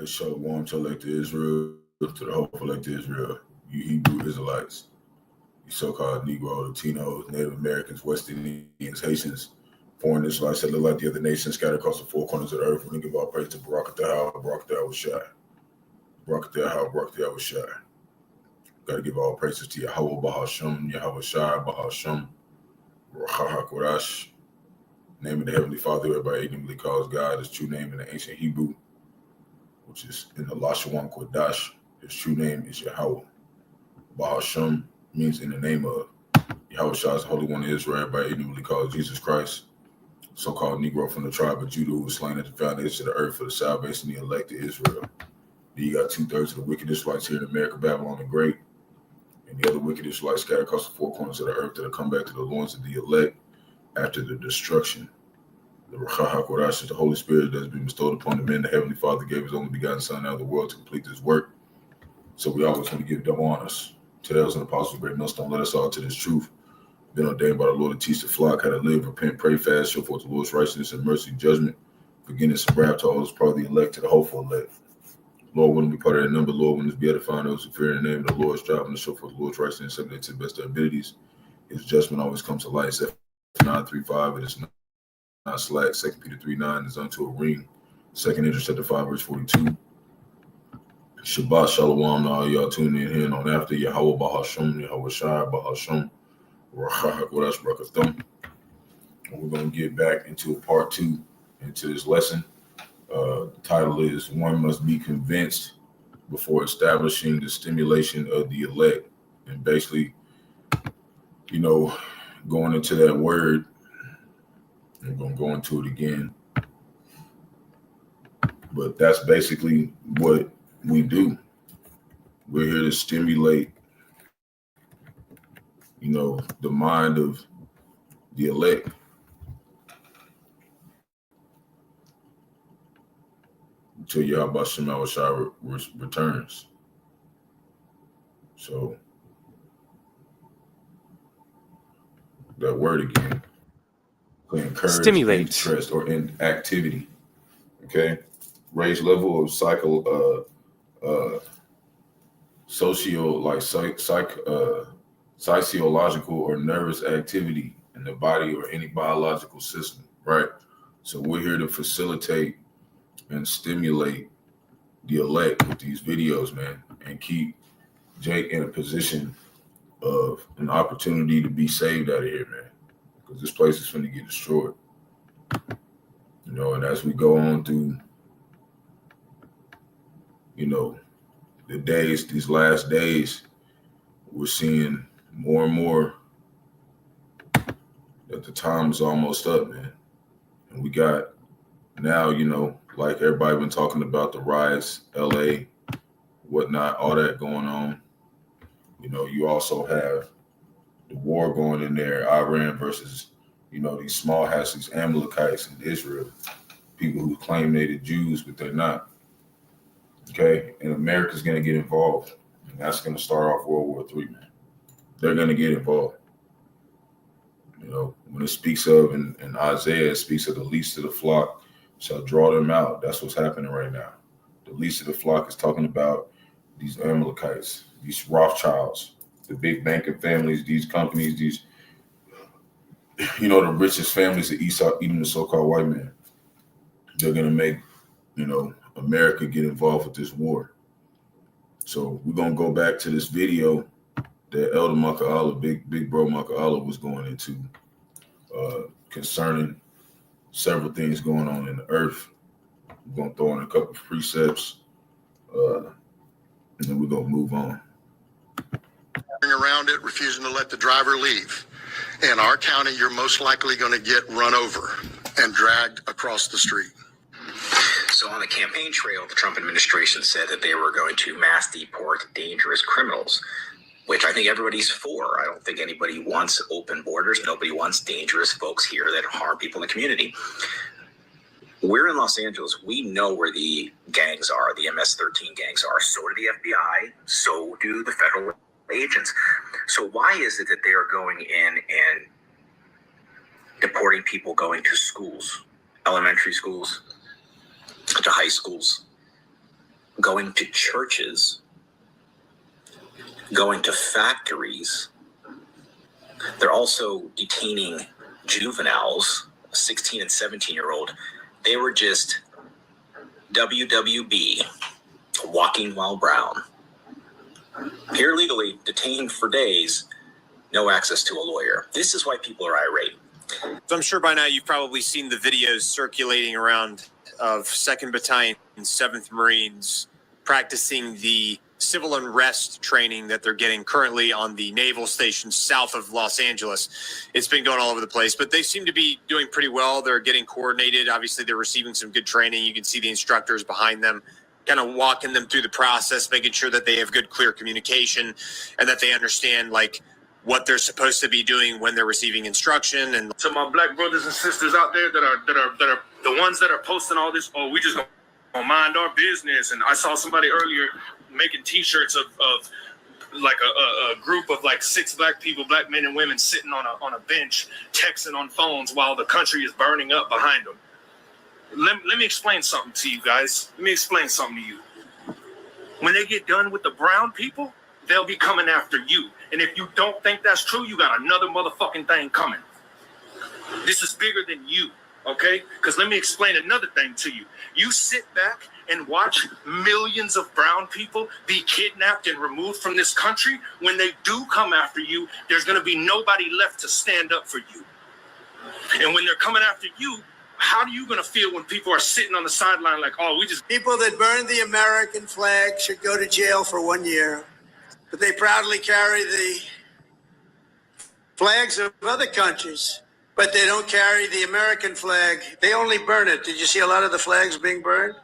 Shalom to elect Israel, to the hope of elect Israel, you Hebrew Israelites, you so-called Negro, Latinos, Native Americans, West Indians, Haitians, foreign Israelites that look like the other nations scattered across the four corners of the earth. We give our praise to Barak, Barak, Yahawashi. Got to give all praises to Yahawah, Bahasham, Yahawashi, Bahasham, Qadash. Name of the Heavenly Father, who everybody ignorantly calls God, his true name in the ancient Hebrew, which is in the Rawchaa Qadash. His true name is Yahawah. Bahasham means in the name of. Yahawashi is the Holy One of Israel, everybody ignorantly calls Jesus Christ, so-called Negro from the tribe of Judah, who was slain at the foundation of the earth for the salvation of the elect of Israel. Then you got 2/3 of the wicked Israelites here in America, Babylon the Great, and the other wicked Israelites scattered across the four corners of the earth that will come back to the loins of the elect after the destruction. The Rawchaa Qadash is the Holy Spirit that has been bestowed upon the men. The Heavenly Father gave his only begotten Son out of the world to complete this work. So we always want to give double honors to the elders and apostles, great millstone, led us all to this truth. Been ordained by the Lord to teach the flock how to live, repent, pray, fast, show forth the Lord's righteousness and mercy, judgment, forgiveness, and wrath to all those part of the elect, to the hopeful elect. Lord, wouldn't be part of that number. Lord, wouldn't us be edifying those who fear in the name of the Lord, striving to show forth the Lord's righteousness, subject to the best of their abilities. His judgment always comes to light. 9:3-5, it is not slack. 2 Peter 3:9 is unto a ring. Second Ezra chapter 5 verse 42. Shabbat Shalom to all y'all tuning in here on after Yahawah, Bahasham, Yahawashi, Bahasham, Rawchaa, Qadash, Barak, Atham. We're going to get back into part 2 into this lesson. The title is One Must Be Convinced Before Establishing the Stimulation of the Elect. And basically, going into that word, I'm going to go into it again. But that's basically what we do. We're here to stimulate, the mind of the elect. Until Yahawashi returns. So that word again, encourage stimulate interest or in activity. Okay, raise level of sociological or nervous activity in the body or any biological system. Right. So we're here to facilitate and stimulate the elect with these videos, man, and keep Jake in a position of an opportunity to be saved out of here, man, because this place is going to get destroyed. And as we go on through, the days, these last days, we're seeing more and more that the time is almost up, man. And we got now, like everybody been talking about the riots, LA, whatnot, all that going on. You also have the war going in there, Iran versus, these small hats, these Amalekites in Israel, people who claim they're the Jews, but they're not. Okay, and America's going to get involved, and that's going to start off World War III, man. They're going to get involved. When it speaks of, and Isaiah speaks of the least of the flock shall draw them out. That's what's happening right now. The least of the flock is talking about these Amalekites, these Rothschilds, the big banking families, these companies, these, the richest families of Esau, even the so-called white man. They're going to make, America get involved with this war. So we're going to go back to this video that Elder Maka'ala, big bro Maka'ala was going into concerning several things going on in the earth. We're going to throw in a couple of precepts, and then we're going to move on. Around it, refusing to let the driver leave. In our county, you're most likely going to get run over and dragged across the street. So on the campaign trail, the Trump administration said that they were going to mass deport dangerous criminals, which I think everybody's for. I don't think anybody wants open borders. Nobody wants dangerous folks here that harm people in the community. We're in Los Angeles. We know where the gangs are, the MS-13 gangs are. So do the FBI. So do the federal agents. So why is it that they are going in and deporting people going to schools, elementary schools, to high schools, going to churches, going to factories? They're also detaining juveniles, 16 and 17-year-old. They were just WWB, walking while brown. Here legally, detained for days, no access to a lawyer. This is why people are irate. So I'm sure by now you've probably seen the videos circulating around of 2nd Battalion and 7th Marines practicing the civil unrest training that they're getting currently on the naval station south of Los Angeles. It's been going all over the place, but they seem to be doing pretty well. They're getting coordinated. Obviously, they're receiving some good training. You can see the instructors behind them kind of walking them through the process, making sure that they have good, clear communication and that they understand, what they're supposed to be doing when they're receiving instruction. And to my black brothers and sisters out there that are the ones that are posting all this, we just gonna mind our business. And I saw somebody earlier making T-shirts of like a group of 6 black people, black men and women, sitting on a bench texting on phones while the country is burning up behind them. Let me explain something to you guys. Let me explain something to you. When they get done with the brown people, they'll be coming after you. And if you don't think that's true, you got another motherfucking thing coming. This is bigger than you. Okay? Because let me explain another thing to you. You sit back and watch millions of brown people be kidnapped and removed from this country. When they do come after you, there's going to be nobody left to stand up for you. And when they're coming after you, how are you going to feel when people are sitting on the sideline like, oh, we just... People that burn the American flag should go to jail for 1 year, but they proudly carry the flags of other countries, but they don't carry the American flag. They only burn it. Did you see a lot of the flags being burned?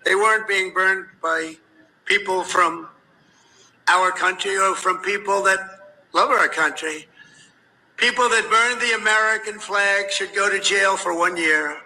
They weren't being burned by people from our country or from people that love our country. People that burn the American flag should go to jail for 1 year.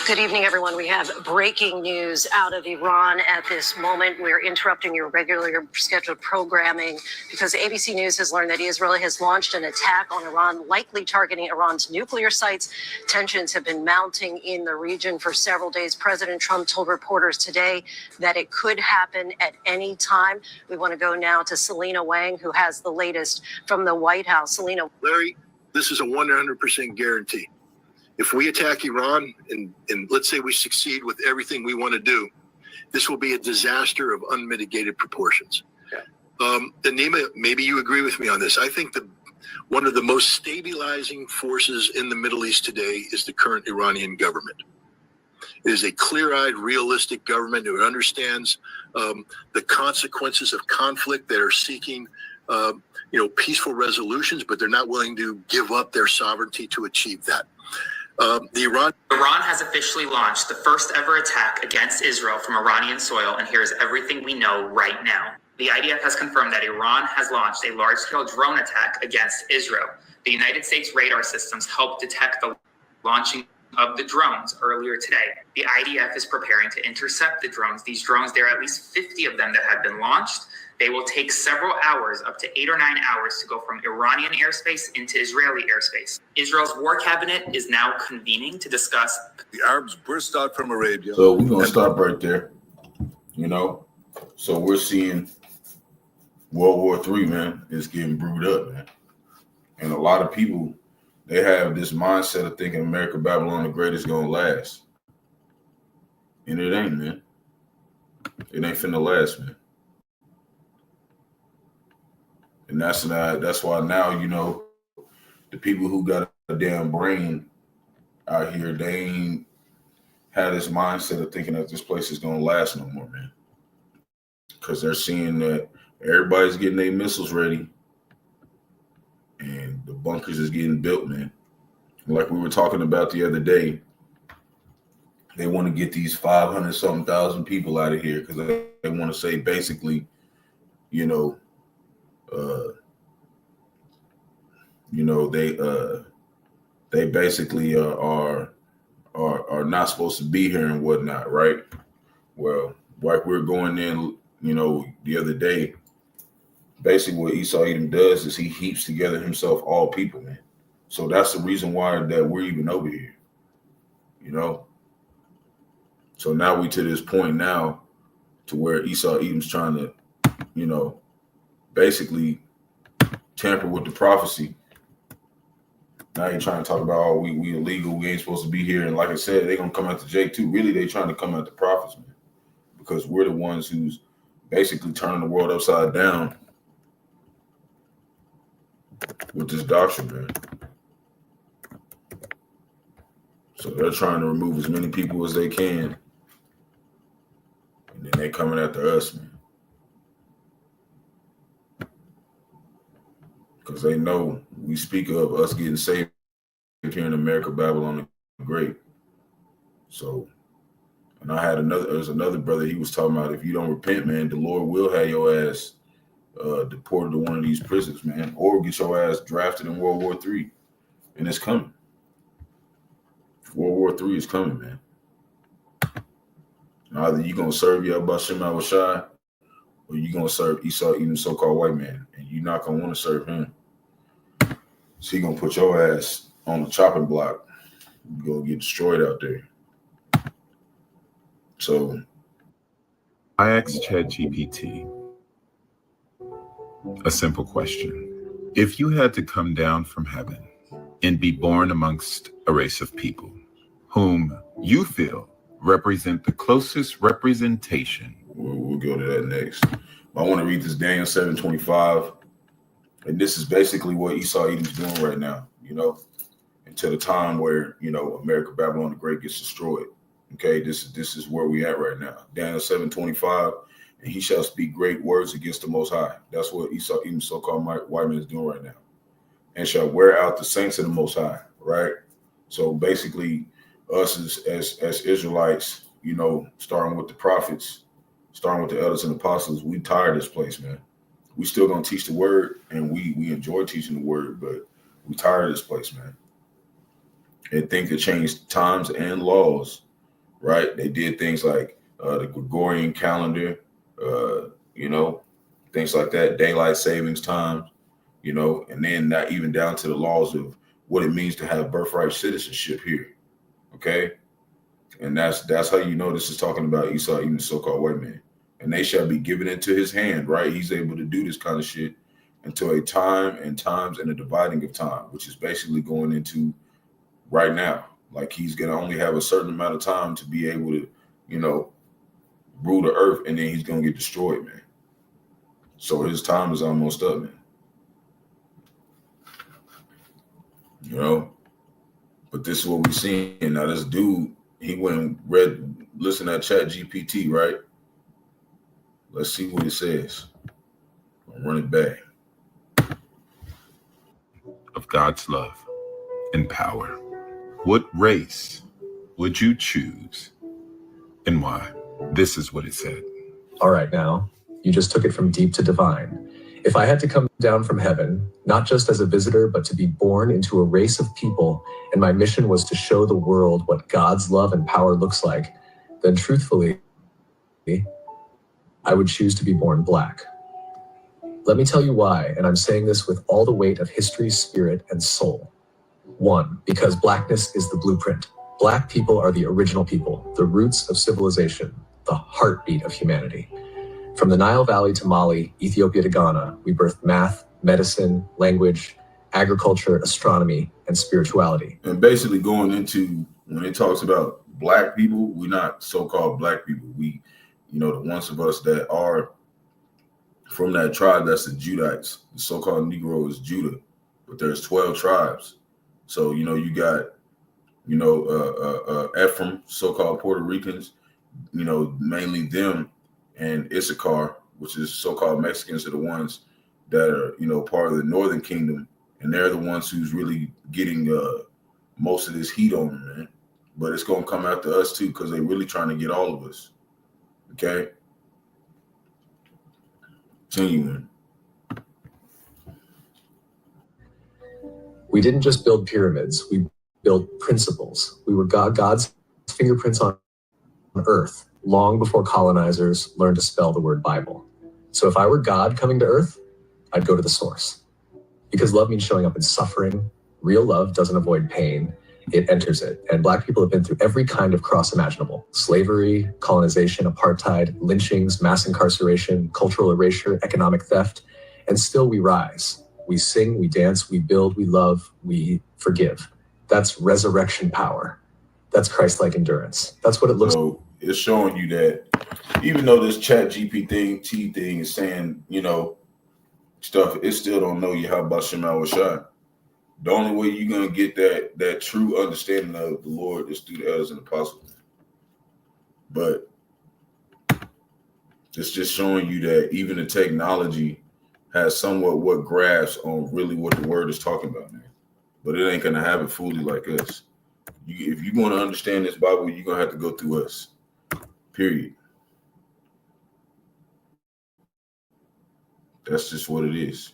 Good evening, everyone. We have breaking news out of Iran at this moment. We're interrupting your regularly scheduled programming because ABC News has learned that Israel has launched an attack on Iran, likely targeting Iran's nuclear sites. Tensions have been mounting in the region for several days. President Trump told reporters today that it could happen at any time. We want to go now to Selena Wang, who has the latest from the White House. Selena. Larry, this is a 100% guarantee. If we attack Iran and let's say we succeed with everything we want to do, this will be a disaster of unmitigated proportions. And Nima, maybe you agree with me on this. I think that one of the most stabilizing forces in the Middle East today is the current Iranian government. It is a clear-eyed, realistic government who understands the consequences of conflict that are seeking peaceful resolutions, but they're not willing to give up their sovereignty to achieve that. Iran has officially launched the first ever attack against Israel from Iranian soil, and here's everything we know right now. The IDF has confirmed that Iran has launched a large-scale drone attack against Israel. The United States radar systems helped detect the launching of the drones earlier today. The IDF is preparing to intercept the drones. These drones, there are at least 50 of them that have been launched. They will take several hours, up to 8 or 9 hours, to go from Iranian airspace into Israeli airspace. Israel's war cabinet is now convening to discuss. The Arabs burst out from Arabia. So we're going to stop right there. So we're seeing World War III, man, is getting brewed up, man. And a lot of people, they have this mindset of thinking America, Babylon the Great is going to last. And it ain't, man. It ain't finna last, man. And that's why now, the people who got a damn brain out here, they ain't had this mindset of thinking that this place is going to last no more, man. Because they're seeing that everybody's getting their missiles ready and the bunkers is getting built, man. Like we were talking about the other day, they want to get these 500-something thousand people out of here because they want to say basically, they basically are not supposed to be here and whatnot, right? Well, like we were going in, the other day, basically what Esau Edom does is he heaps together himself all people, man. So that's the reason why that we're even over here, So now we to this point now to where Esau Edom's trying to, basically tamper with the prophecy. Now you're trying to talk about, we illegal, we ain't supposed to be here. And like I said, they're going to come at the Jake too. Really, they trying to come at the prophets, man, because we're the ones who's basically turning the world upside down with this doctrine, man. So they're trying to remove as many people as they can. And then they coming after us, man. Because they know we speak of us getting saved here in America, Babylon the Great. So, and there's another brother, he was talking about if you don't repent, man, the Lord will have your ass deported to one of these prisons, man, or get your ass drafted in World War III. And it's coming. World War III is coming, man. Either you're going to serve Yahawashi or you're going to serve Esau, even so-called white man, and you're not going to want to serve him. So he's going to put your ass on the chopping block. You're going to get destroyed out there. So I asked ChatGPT a simple question. If you had to come down from heaven and be born amongst a race of people whom you feel represent the closest representation. We'll go to that next. I want to read this Daniel 7:25. And this is basically what Esau Edom's doing right now, until the time where, America, Babylon the Great gets destroyed. Okay, this is where we at right now. Daniel 7:25, and he shall speak great words against the Most High. That's what Esau Edom, so-called white man, is doing right now. And shall wear out the saints of the Most High, right? So basically, us as Israelites, starting with the prophets, starting with the elders and apostles, we tired of this place, man. We still gonna teach the word, and we enjoy teaching the word, but we tired of this place, man. And think to change times and laws, right? They did things like the Gregorian calendar, things like that, daylight savings time, and then not even down to the laws of what it means to have birthright citizenship here. Okay, and that's how this is talking about Esau, even so-called white man. And they shall be given into his hand, right? He's able to do this kind of shit until a time and times and a dividing of time, which is basically going into right now. Like he's going to only have a certain amount of time to be able to, rule the earth, and then he's going to get destroyed, man. So his time is almost up, man. But this is what we're seeing. Now this dude, he went and listened to Chat GPT, right? Let's see what it says. I'll run it back. Of God's love and power, what race would you choose and why? This is what it said. All right, now, you just took it from deep to divine. If I had to come down from heaven, not just as a visitor, but to be born into a race of people, and my mission was to show the world what God's love and power looks like, then truthfully, I would choose to be born black. Let me tell you why, and I'm saying this with all the weight of history, spirit, and soul. 1, because blackness is the blueprint. Black people are the original people, the roots of civilization, the heartbeat of humanity. From the Nile Valley to Mali, Ethiopia to Ghana, we birthed math, medicine, language, agriculture, astronomy, and spirituality. And basically going into, when it talks about black people, we're not so-called black people. We, the ones of us that are from that tribe, that's the Judites. The so-called Negro is Judah, but there's 12 tribes. So, you got, Ephraim, so-called Puerto Ricans, mainly them, and Issachar, which is so-called Mexicans, are the ones that are, part of the Northern Kingdom, and they're the ones who's really getting most of this heat on them, man. But it's going to come after us too, because they're really trying to get all of us. Okay? Continuing. We didn't just build pyramids, we built principles. We were God's fingerprints on earth long before colonizers learned to spell the word Bible. So if I were God coming to earth, I'd go to the source. Because love means showing up in suffering. Real love doesn't avoid pain, it enters it. And black people have been through every kind of cross imaginable. Slavery, colonization, apartheid, lynchings, mass incarceration, cultural erasure, economic theft. And still we rise. We sing, we dance, we build, we love, we forgive. That's resurrection power. That's Christ-like endurance. That's what it looks like. So it's showing you that even though this Chat GPT thing is saying, stuff, it still don't know Yahawashi. The only way you're going to get that true understanding of the Lord is through the elders and apostles. But it's just showing you that even the technology has somewhat what grasp on really what the word is talking about, man. But it ain't going to have it fully like us. If you want to understand this Bible, you're going to have to go through us. Period. That's just what it is.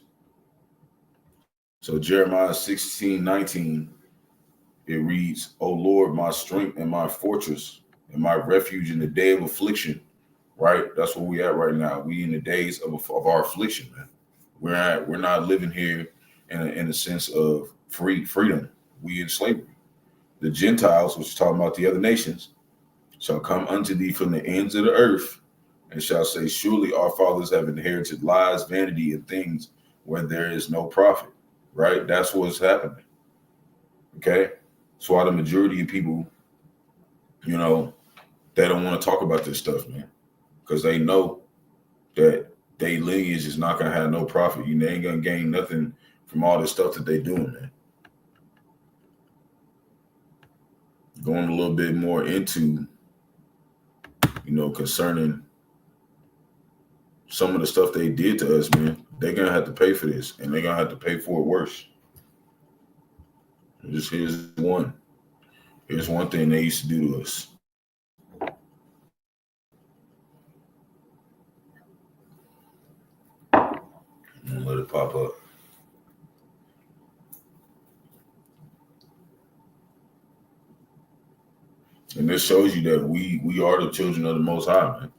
So Jeremiah 16:19, it reads, O Lord, my strength and my fortress and my refuge in the day of affliction. Right? That's where we at right now. We in the days of our affliction, man. We're not living here in a sense of freedom. We in slavery. The Gentiles, which is talking about the other nations, shall come unto thee from the ends of the earth and shall say, surely our fathers have inherited lies, vanity, and things where there is no profit. Right? That's what's happening. Okay? That's why the majority of people, you know, they don't want to talk about this stuff, man, because they know that their lineage is not going to have no profit. You ain't going to gain nothing from all this stuff that they doing, man. Going a little bit more into, you know, concerning some of the stuff they did to us, man. They're going to have to pay for this, and they're going to have to pay for it worse. Here's one. Here's one thing they used to do to us. And let it pop up. And this shows you that we are the children of the Most High, man.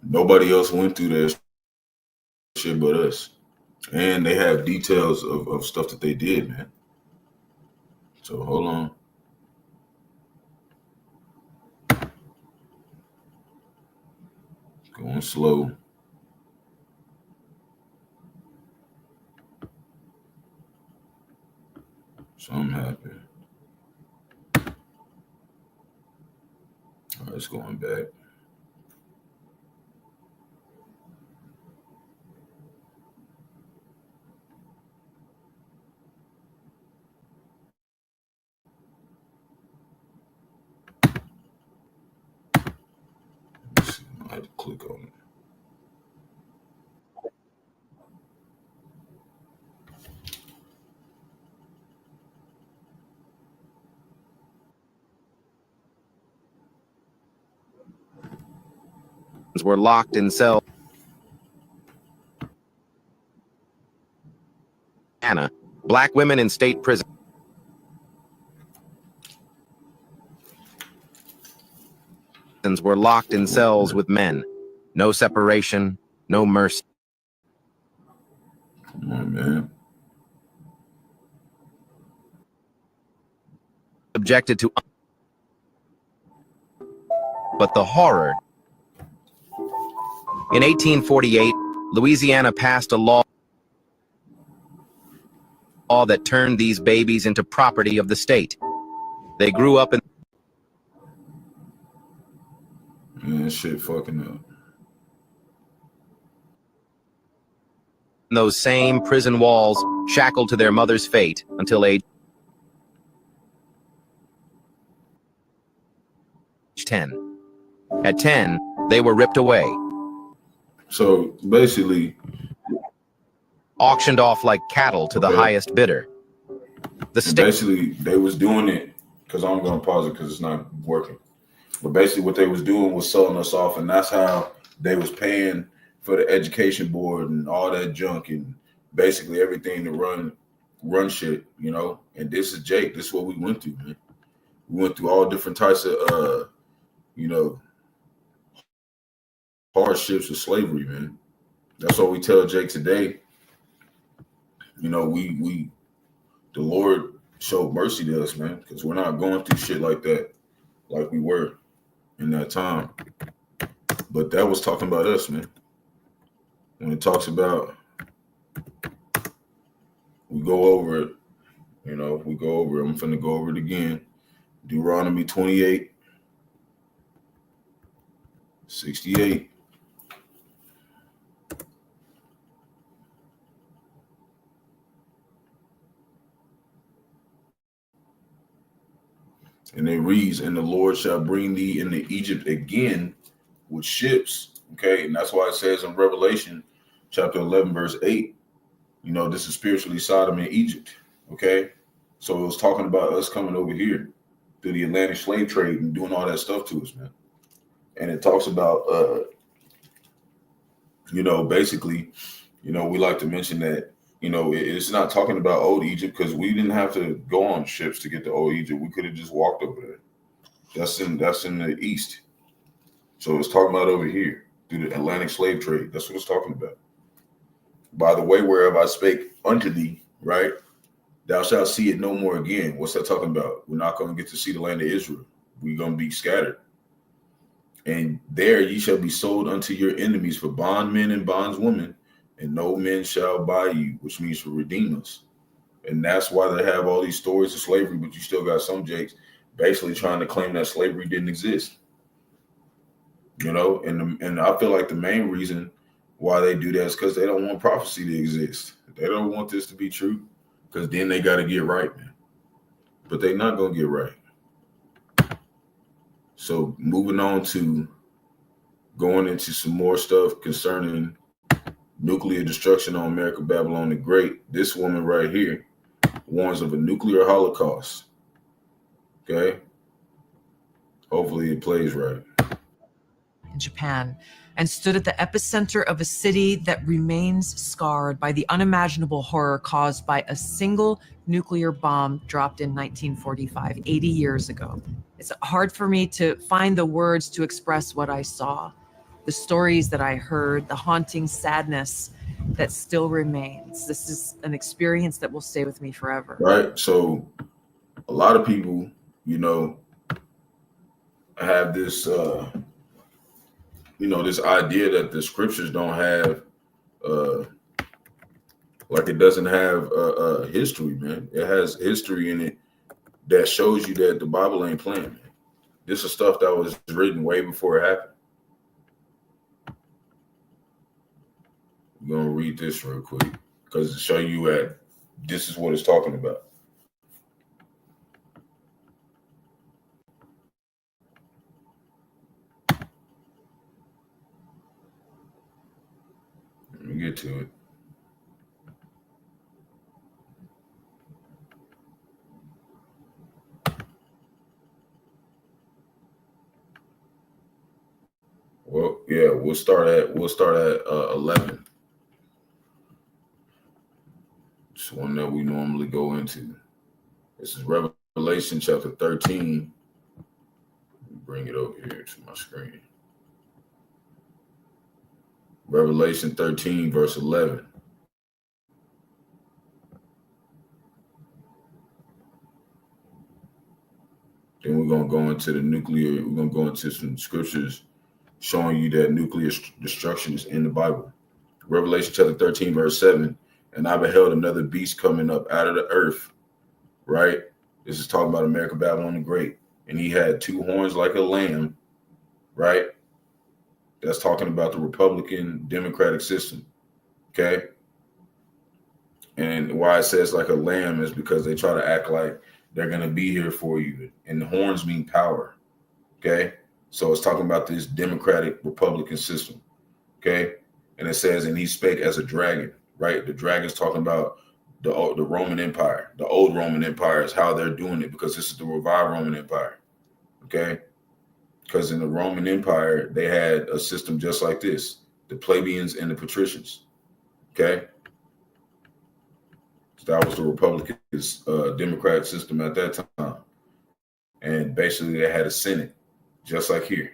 Nobody else went through this shit but us. And they have details of stuff that they did, man. So hold on. Going slow. Something happened. All right, it's going back. Let's see. I had to click on it. Were locked in cells. Black women in state prison were locked in cells with men. No separation, no mercy. Come on, man. Subjected to, but the horror. In 1848, Louisiana passed a law that turned these babies into property of the state. They grew up in shit fucking up. Those same prison walls, shackled to their mother's fate until age 10. At 10, they were ripped away. So basically, auctioned off like cattle to the highest bidder. Basically, they was doing it, because I'm going to pause it because it's not working. But basically what they was doing was selling us off, and that's how they was paying for the education board and all that junk and basically everything to run shit, you know. And this is Jake. This is what we went through, man. We went through all different types of, you know, hardships of slavery, man. That's what we tell Jake today. You know, the Lord showed mercy to us, man, because we're not going through shit like that, like we were in that time. But that was talking about us, man. When it talks about, we go over it, you know, we go over it. I'm finna go over it again. Deuteronomy 28, 68. And it reads, and the Lord shall bring thee into Egypt again with ships. Okay. And that's why it says in Revelation chapter 11, verse 8, you know, this is spiritually Sodom and Egypt. Okay. So it was talking about us coming over here through the Atlantic slave trade and doing all that stuff to us, man. And it talks about, you know, basically, you know, we like to mention that, you know, it's not talking about old Egypt because we didn't have to go on ships to get to old Egypt. We could have just walked over there. That's in the east. So it's talking about over here through the Atlantic slave trade. That's what it's talking about. By the way, wherever I spake unto thee, right? Thou shalt see it no more again. What's that talking about? We're not going to get to see the land of Israel. We're going to be scattered. And there ye shall be sold unto your enemies for bondmen and bondswomen, and no men shall buy you, which means for redeem us. And that's why they have all these stories of slavery, but you still got some jakes basically trying to claim that slavery didn't exist. You know, and I feel like the main reason why they do that is because they don't want prophecy to exist. They don't want this to be true, because then they got to get right, man. But they're not going to get right. So moving on to going into some more stuff concerning nuclear destruction on America, Babylon the Great. This woman right here warns of a nuclear holocaust. Okay? Hopefully it plays right. In Japan, and stood at the epicenter of a city that remains scarred by the unimaginable horror caused by a single nuclear bomb dropped in 1945, 80 years ago. It's hard for me to find the words to express what I saw, the stories that I heard, the haunting sadness that still remains. This is an experience that will stay with me forever. Right. So a lot of people, you know, have this this idea that the scriptures don't have like it doesn't have history, man. It has history in it that shows you that the Bible ain't playing, man. This is stuff that was written way before it happened. We're gonna read this real quick because to show you that this is what it's talking about. Let me get to it. Well, yeah, we'll start at 11. It's one that we normally go into. This is Revelation chapter 13. Let me bring it over here to my screen. Revelation 13, verse 11. Then we're going to go into the nuclear. We're going to go into some scriptures showing you that nuclear destruction is in the Bible. Revelation chapter 13, verse 7. And I beheld another beast coming up out of the earth, right? This is talking about America, Babylon the Great. And he had two horns like a lamb, right? That's talking about the Republican Democratic system, okay? And why it says like a lamb is because they try to act like they're going to be here for you. And the horns mean power, okay? So it's talking about this Democratic Republican system, okay? And it says, and he spake as a dragon, right? The dragon's talking about the Roman Empire. The old Roman Empire is how they're doing it because this is the revived Roman Empire, okay? Because in the Roman Empire, they had a system just like this, the plebeians and the patricians, okay? So that was the Republican Democratic system at that time. And basically they had a Senate, just like here,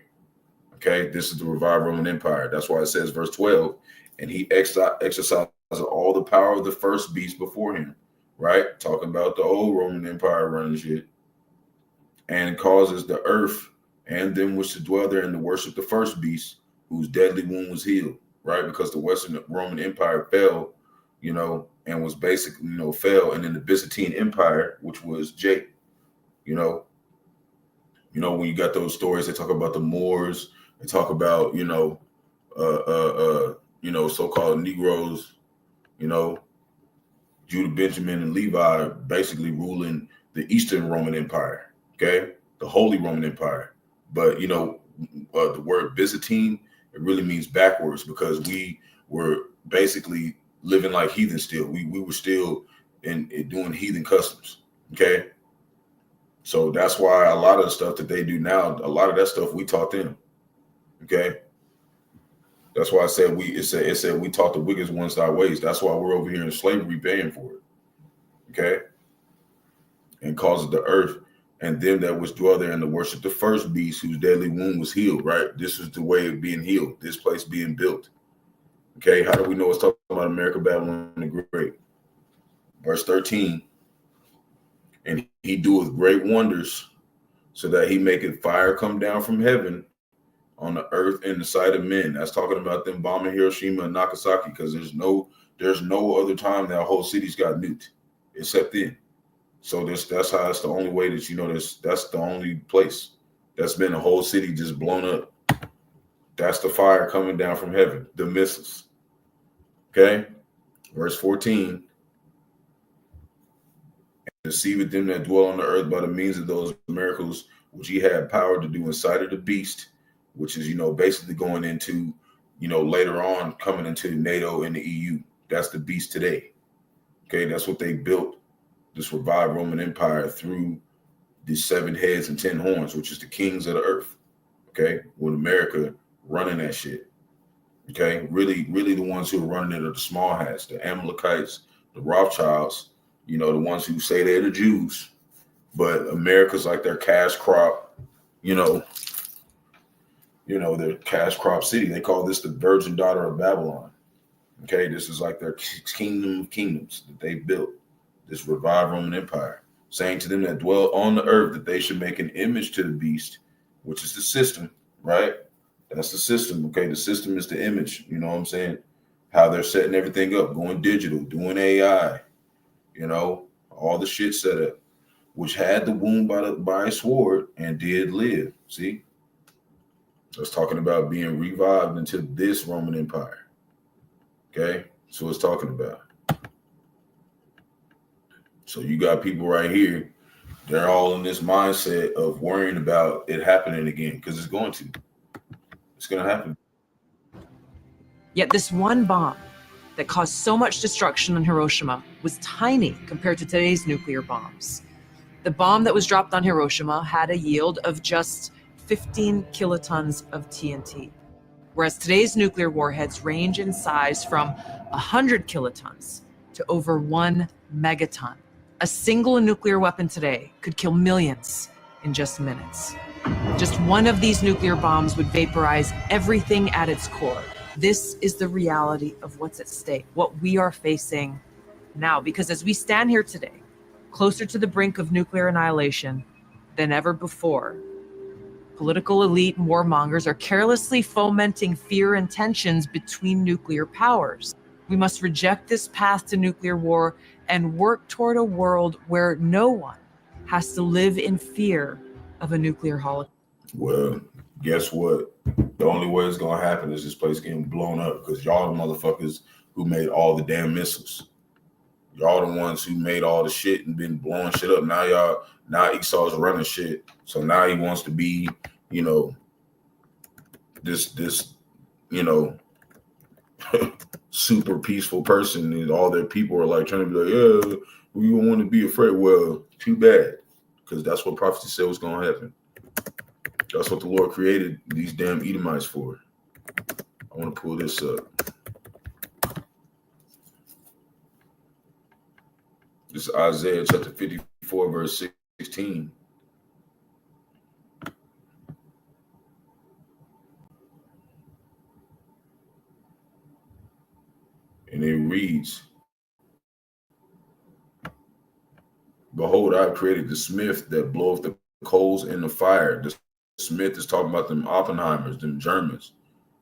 okay? This is the revived Roman Empire. That's why it says, verse 12, and he exercised all the power of the first beast before him, right? Talking about the old Roman Empire running shit. And causes the earth and them which to dwell therein to worship the first beast, whose deadly wound was healed, right? Because the Western Roman Empire fell, you know, and was basically, you know, fell. And then the Byzantine Empire, which was Jake, you know, when you got those stories, they talk about the Moors, they talk about, so-called Negroes, you know, Judah, Benjamin, and Levi basically ruling the Eastern Roman Empire, okay? The Holy Roman Empire. But, the word Byzantine, it really means backwards because we were basically living like heathen still. We were still in doing heathen customs, okay? So that's why a lot of the stuff that they do now, a lot of that stuff we taught them, okay? That's why I said it said we taught the wicked ones thy ways. That's why we're over here in slavery paying for it, okay? And causes the earth and them that was dwell there and to worship the first beast whose deadly wound was healed, right? This is the way of being healed, this place being built. Okay, how do we know it's talking about America, Babylon the Great? Verse 13, and he doeth great wonders so that he maketh fire come down from heaven on the earth in the sight of men. That's talking about them bombing Hiroshima and Nagasaki because there's no other time that whole cities got nuked except then. So that's how it's the only way that you know that's the only place that's been a whole city just blown up. That's the fire coming down from heaven, the missiles. Okay, verse 14. Deceiveth them that dwell on the earth by the means of those miracles which he had power to do in sight of the beast, which is, basically going into, later on coming into NATO and the EU. That's the beast today. Okay, that's what they built, this revived Roman Empire through the 7 heads and 10 horns, which is the kings of the earth. Okay, with America running that shit. Okay, really the ones who are running it are the small hats, the Amalekites, the Rothschilds, the ones who say they're the Jews, but America's like their cash crop, their cash crop city. They call this the virgin daughter of Babylon. Okay, this is like their kingdom of kingdoms that they built, this revived Roman Empire, saying to them that dwell on the earth that they should make an image to the beast, which is the system, right? That's the system. Okay, the system is the image. You know what I'm saying? How they're setting everything up, going digital, doing AI, all the shit set up, which had the wound by a sword and did live. See? It's talking about being revived into this Roman Empire. Okay? So it's talking about. So you got people right here, they're all in this mindset of worrying about it happening again, because it's going to. It's going to happen. Yet this one bomb that caused so much destruction on Hiroshima was tiny compared to today's nuclear bombs. The bomb that was dropped on Hiroshima had a yield of just 15 kilotons of TNT, whereas today's nuclear warheads range in size from 100 kilotons to over 1 megaton. A single nuclear weapon today could kill millions in just minutes. Just one of these nuclear bombs would vaporize everything at its core. This is the reality of what's at stake, what we are facing now. Because as we stand here today, closer to the brink of nuclear annihilation than ever before, political elite and warmongers are carelessly fomenting fear and tensions between nuclear powers. We must reject this path to nuclear war and work toward a world where no one has to live in fear of a nuclear holocaust. Well, guess what? The only way it's going to happen is this place getting blown up, because y'all the motherfuckers who made all the damn missiles. Y'all the ones who made all the shit and been blowing shit up. Now Esau's running shit. So now he wants to be, this super peaceful person. And all their people are like trying to be like, yeah, we don't want to be afraid. Well, too bad, because that's what prophecy said was going to happen. That's what the Lord created these damn Edomites for. I want to pull this up. This is Isaiah chapter 54, verse 16. And it reads, behold, I have created the smith that bloweth the coals in the fire. The smith is talking about them Oppenheimers, them Germans,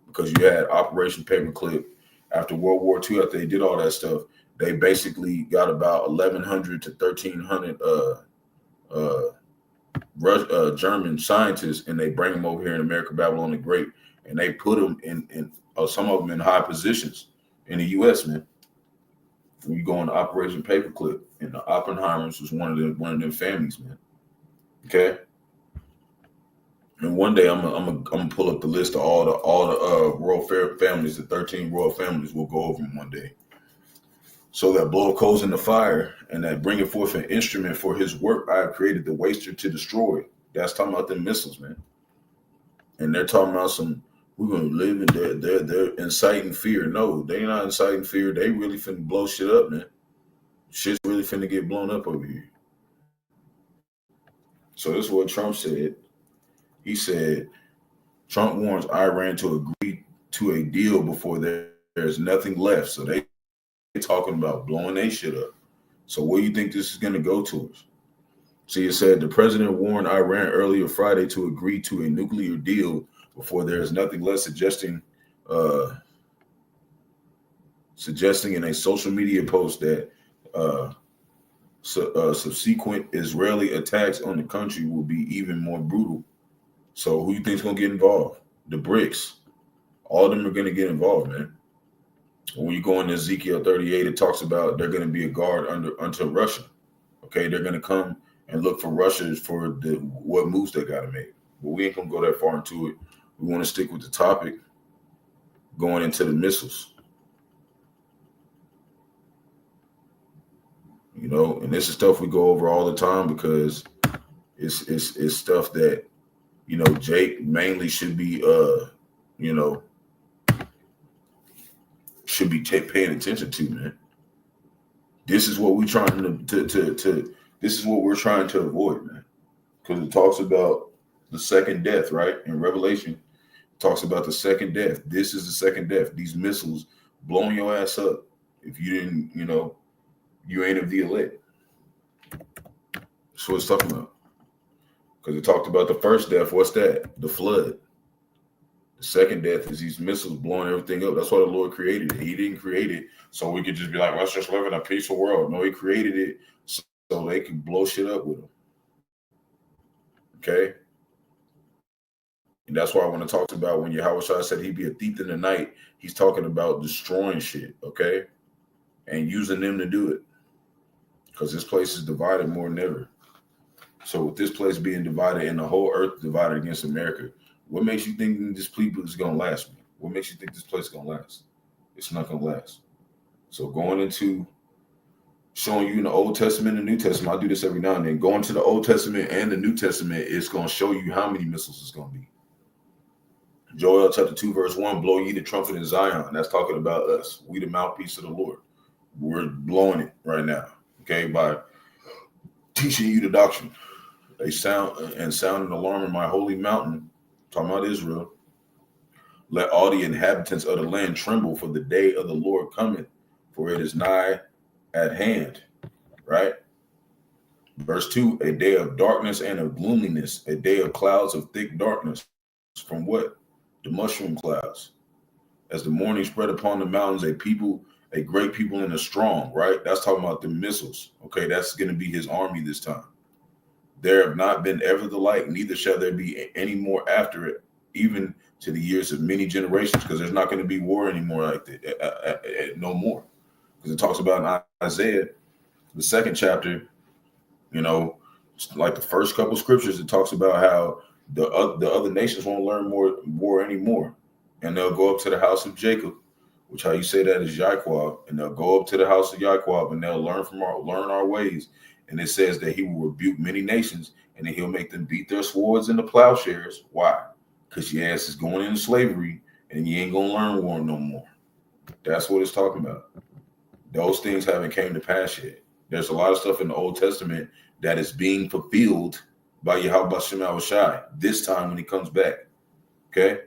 because you had Operation Paperclip after World War II. After they did all that stuff, they basically got about 1,100 to 1,300 German scientists, and they bring them over here in America, Babylon the Great, and they put them in some of them in high positions in the U.S. Man, when you go into Operation Paperclip, and the Oppenheimers was one of them families, man. Okay. And one day I'm gonna pull up the list of all the royal families, the 13 royal families. We'll go over them one day. So that blow coals in the fire, and that bringing forth an instrument for his work, I have created the waster to destroy. That's talking about them missiles, man. And they're talking about we're gonna live in they're inciting fear. No, they not inciting fear. They really finna blow shit up, man. Shit's really finna get blown up over here. So this is what Trump said. He said, Trump warns Iran to agree to a deal before there's nothing left. So they're talking about blowing their shit up. So what do you think this is going to go towards? See, it said the president warned Iran earlier Friday to agree to a nuclear deal before there is nothing left, suggesting in a social media post that subsequent Israeli attacks on the country will be even more brutal. So who you think is going to get involved? The BRICS. All of them are going to get involved, man. When you go into Ezekiel 38, it talks about they're going to be a guard unto Russia. Okay, they're going to come and look for Russia for what moves they got to make. But we ain't going to go that far into it. We want to stick with the topic going into the missiles. You know, and this is stuff we go over all the time because it's stuff that, you know, Jake mainly should be paying attention to, man. This is what we're trying to this is what we're trying to avoid, man. Because it talks about the second death, right? In Revelation, it talks about the second death. This is the second death. These missiles blowing your ass up. If you didn't, you know, you ain't of the elect. That's what it's talking about. Because it talked about the first death. What's that? The flood. The second death is these missiles blowing everything up. That's why the Lord created it. He didn't create it so we could just be like, let's just live in a peaceful world. No, he created it so they could blow shit up with them. Okay? And that's why when it talks about when Yahawashi said he'd be a thief in the night, he's talking about destroying shit, okay? And using them to do it. Because this place is divided more than ever. So with this place being divided and the whole earth divided against America, what makes you think this people is going to last, man? What makes you think this place is going to last? It's not going to last. So going into showing you in the Old Testament and New Testament, I do this every now and then. Going to the Old Testament and the New Testament is going to show you how many missiles it's going to be. Joel chapter 2, verse 1, blow ye the trumpet in Zion. That's talking about us. We the mouthpiece of the Lord. We're blowing it right now, okay, by teaching you the doctrine. They sound an alarm in my holy mountain, talking about Israel. Let all the inhabitants of the land tremble, for the day of the Lord cometh, for it is nigh at hand, right? Verse 2, a day of darkness and of gloominess, a day of clouds of thick darkness. From what? The mushroom clouds. As the morning spread upon the mountains, a great people and a strong, right? That's talking about the missiles. Okay, that's going to be his army this time. There have not been ever the like, neither shall there be any more after it, even to the years of many generations, because there's not going to be war anymore like that, no more. Because it talks about in Isaiah, the second chapter, you know, like the first couple scriptures, it talks about how the other nations won't learn more war anymore, and they'll go up to the house of Jacob, which how you say that is Yahawah, and they'll go up to the house of Yahawah and they'll learn our ways. And it says that he will rebuke many nations, and then he'll make them beat their swords into plowshares. Why? Because your ass is going into slavery, and you ain't gonna learn war no more. That's what it's talking about. Those things haven't came to pass yet. There's a lot of stuff in the Old Testament that is being fulfilled by Yahawashi this time when he comes back. Okay?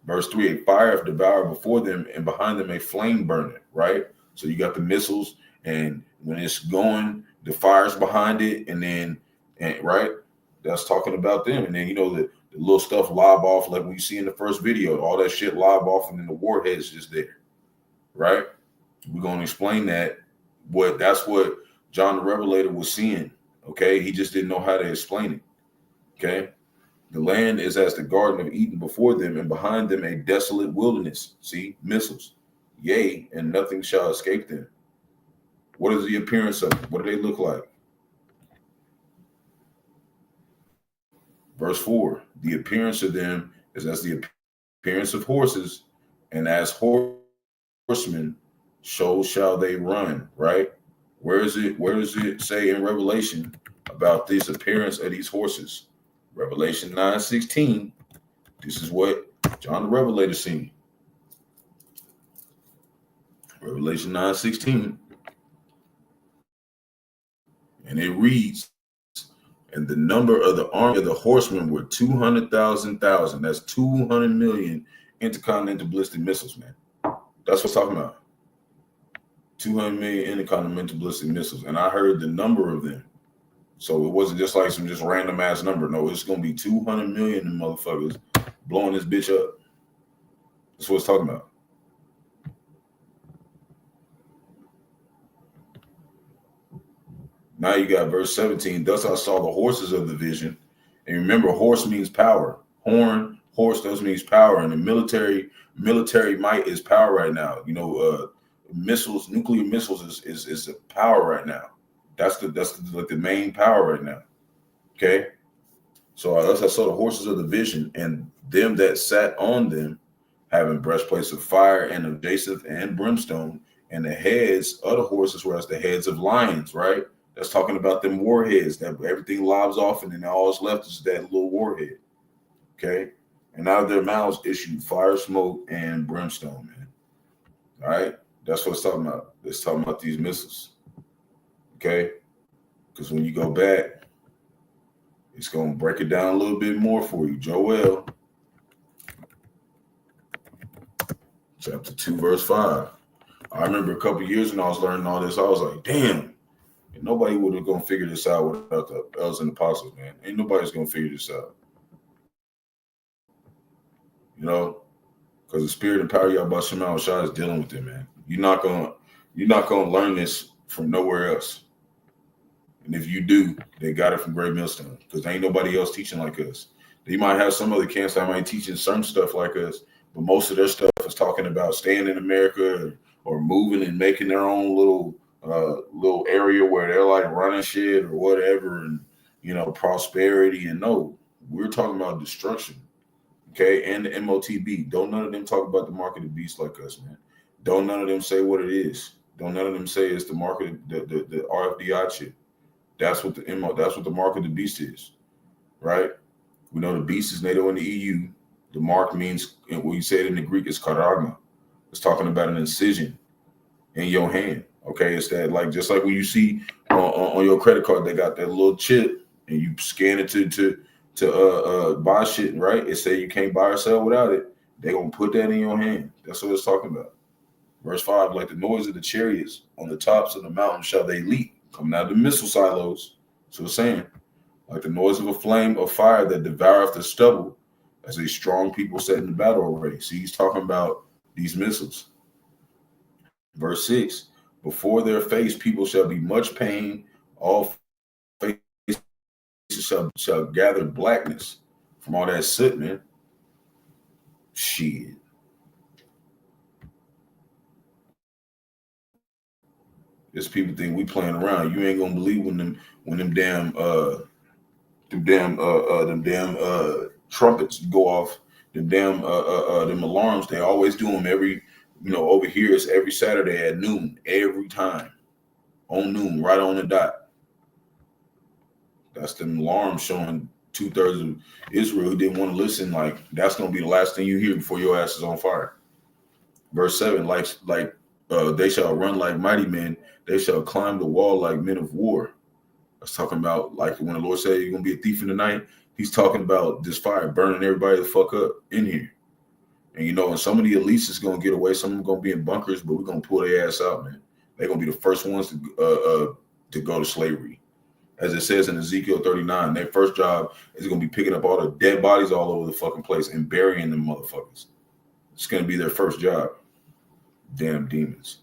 Verse 3, a fire have devoured before them, and behind them a flame burning, right? So you got the missiles, and when it's going, the fire's behind it, and right? That's talking about them. And then, you know, the little stuff lob off, like we see in the first video, all that shit lob off, and then the warhead's just there, right? We're going to explain that. That's what John the Revelator was seeing, okay? He just didn't know how to explain it, okay? The land is as the Garden of Eden before them, and behind them a desolate wilderness. See, missiles. Yea, and nothing shall escape them. What is the appearance of them? What do they look like? Verse 4, the appearance of them is as the appearance of horses, and as horsemen, so shall they run, right? Where does it say in Revelation about this appearance of these horses? Revelation 9:16. This is what John the Revelator seen. Revelation 9:16. And it reads, and the number of the army of the horsemen were 200,000. That's 200 million intercontinental ballistic missiles, man. That's what it's talking about. 200 million intercontinental ballistic missiles. And I heard the number of them. So it wasn't just like some just random ass number. No, it's going to be 200 million of motherfuckers blowing this bitch up. That's what it's talking about. Now you got verse 17. Thus I saw the horses of the vision. And remember, horse means power. Horn, horse, those means power. And the military might is power right now. You know, missiles, nuclear missiles is a power right now. That's the main power right now. Okay. So thus I saw the horses of the vision, and them that sat on them, having breastplates of fire and of jacinth and brimstone, and the heads of the horses were as the heads of lions, right? That's talking about them warheads that everything lobs off, and then all that's left is that little warhead. Okay. And out of their mouths issued fire, smoke, and brimstone, man. All right. That's what it's talking about. It's talking about these missiles. Okay. Because when you go back, it's going to break it down a little bit more for you. Joel, chapter 2, verse 5. I remember a couple of years when I was learning all this, I was like, damn, nobody would have going to figure this out without the elders and apostles, man. Ain't nobody's going to figure this out. You know, because the spirit and power of Yahawashi is dealing with it, man. You're not gonna learn this from nowhere else. And if you do, they got it from Great Millstone, because ain't nobody else teaching like us. They might have some other camps that might teaching some stuff like us, but most of their stuff is talking about staying in America or moving and making their own little area where they're like running shit or whatever, and you know, prosperity. And no, we're talking about destruction. Okay, and the MOTB. Don't none of them talk about the mark of the beast like us, man. Don't none of them say what it is. Don't none of them say it's the mark of the RFDI chip. That's what the mark of the beast is, right? We know the beast is NATO in the EU. The mark means, and when you say it in the Greek, it's karagma. It's talking about an incision in your hand. Okay, it's that, like, just like when you see on your credit card, they got that little chip, and you scan it to buy shit, right? It say you can't buy or sell without it. They're gonna put that in your hand. That's what it's talking about. Verse 5, like the noise of the chariots on the tops of the mountain shall they leap, coming out of the missile silos. So it's saying, like the noise of a flame of fire that devoureth the stubble, as a strong people set in the battle array. See, he's talking about these missiles. Verse 6, before their face people shall be much pain, all faces shall gather blackness from all that soot, man. Shit. This people think we playing around. You ain't gonna believe when them damn trumpets go off, them alarms. They always do them every, over here it's every Saturday at noon, every time on noon, right on the dot. That's the alarm showing 2/3 of Israel who didn't want to listen. Like, that's gonna be the last thing you hear before your ass is on fire. Verse 7, like they shall run like mighty men, they shall climb the wall like men of war. That's talking about, like, when the Lord said you're gonna be a thief in the night, he's talking about this fire burning everybody the fuck up in here. And and some of the elites is gonna get away, some of them gonna be in bunkers, but we're gonna pull their ass out, man. They're gonna be the first ones to go to slavery. As it says in Ezekiel 39, their first job is gonna be picking up all the dead bodies all over the fucking place and burying them motherfuckers. It's gonna be their first job. Damn demons.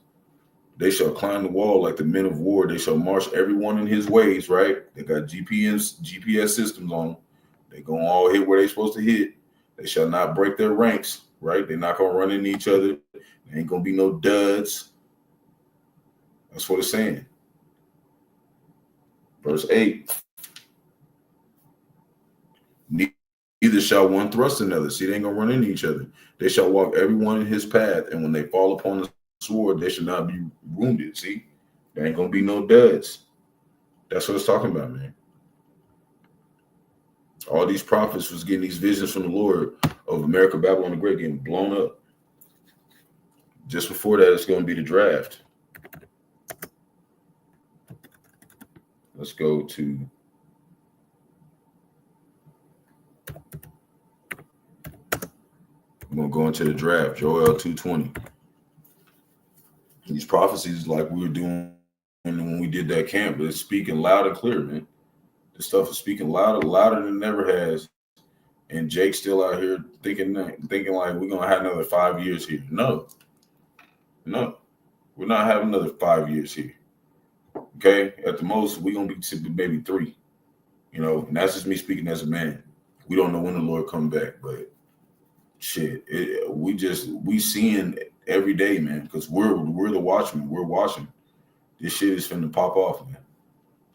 They shall climb the wall like the men of war. They shall march everyone in his ways, right? They got GPS systems on them. They gonna all hit where they supposed to hit. They shall not break their ranks, right? They're not gonna run into each other. There ain't gonna be no duds. That's what it's saying. Verse 8. Neither shall one thrust another. See, they ain't gonna run into each other. They shall walk everyone in his path, and when they fall upon the sword, they should not be wounded. See, there ain't gonna be no duds. That's what it's talking about, man. All these prophets was getting these visions from the Lord of America, Babylon the Great getting blown up. Just before that, it's gonna be the draft. Let's go to we're gonna go into the draft. Joel 2:20. These prophecies, like we were doing when we did that camp, but it's speaking loud and clear, man. This stuff is speaking louder than it never has. And Jake's still out here thinking like we're gonna have another 5 years here. No, we're not having another 5 years here. Okay, at the most, we're gonna be maybe 3. You know, and that's just me speaking as a man. We don't know when the Lord come back, but shit, we seeing every day, man, because we're the watchmen. We're watching. This shit is finna pop off, man.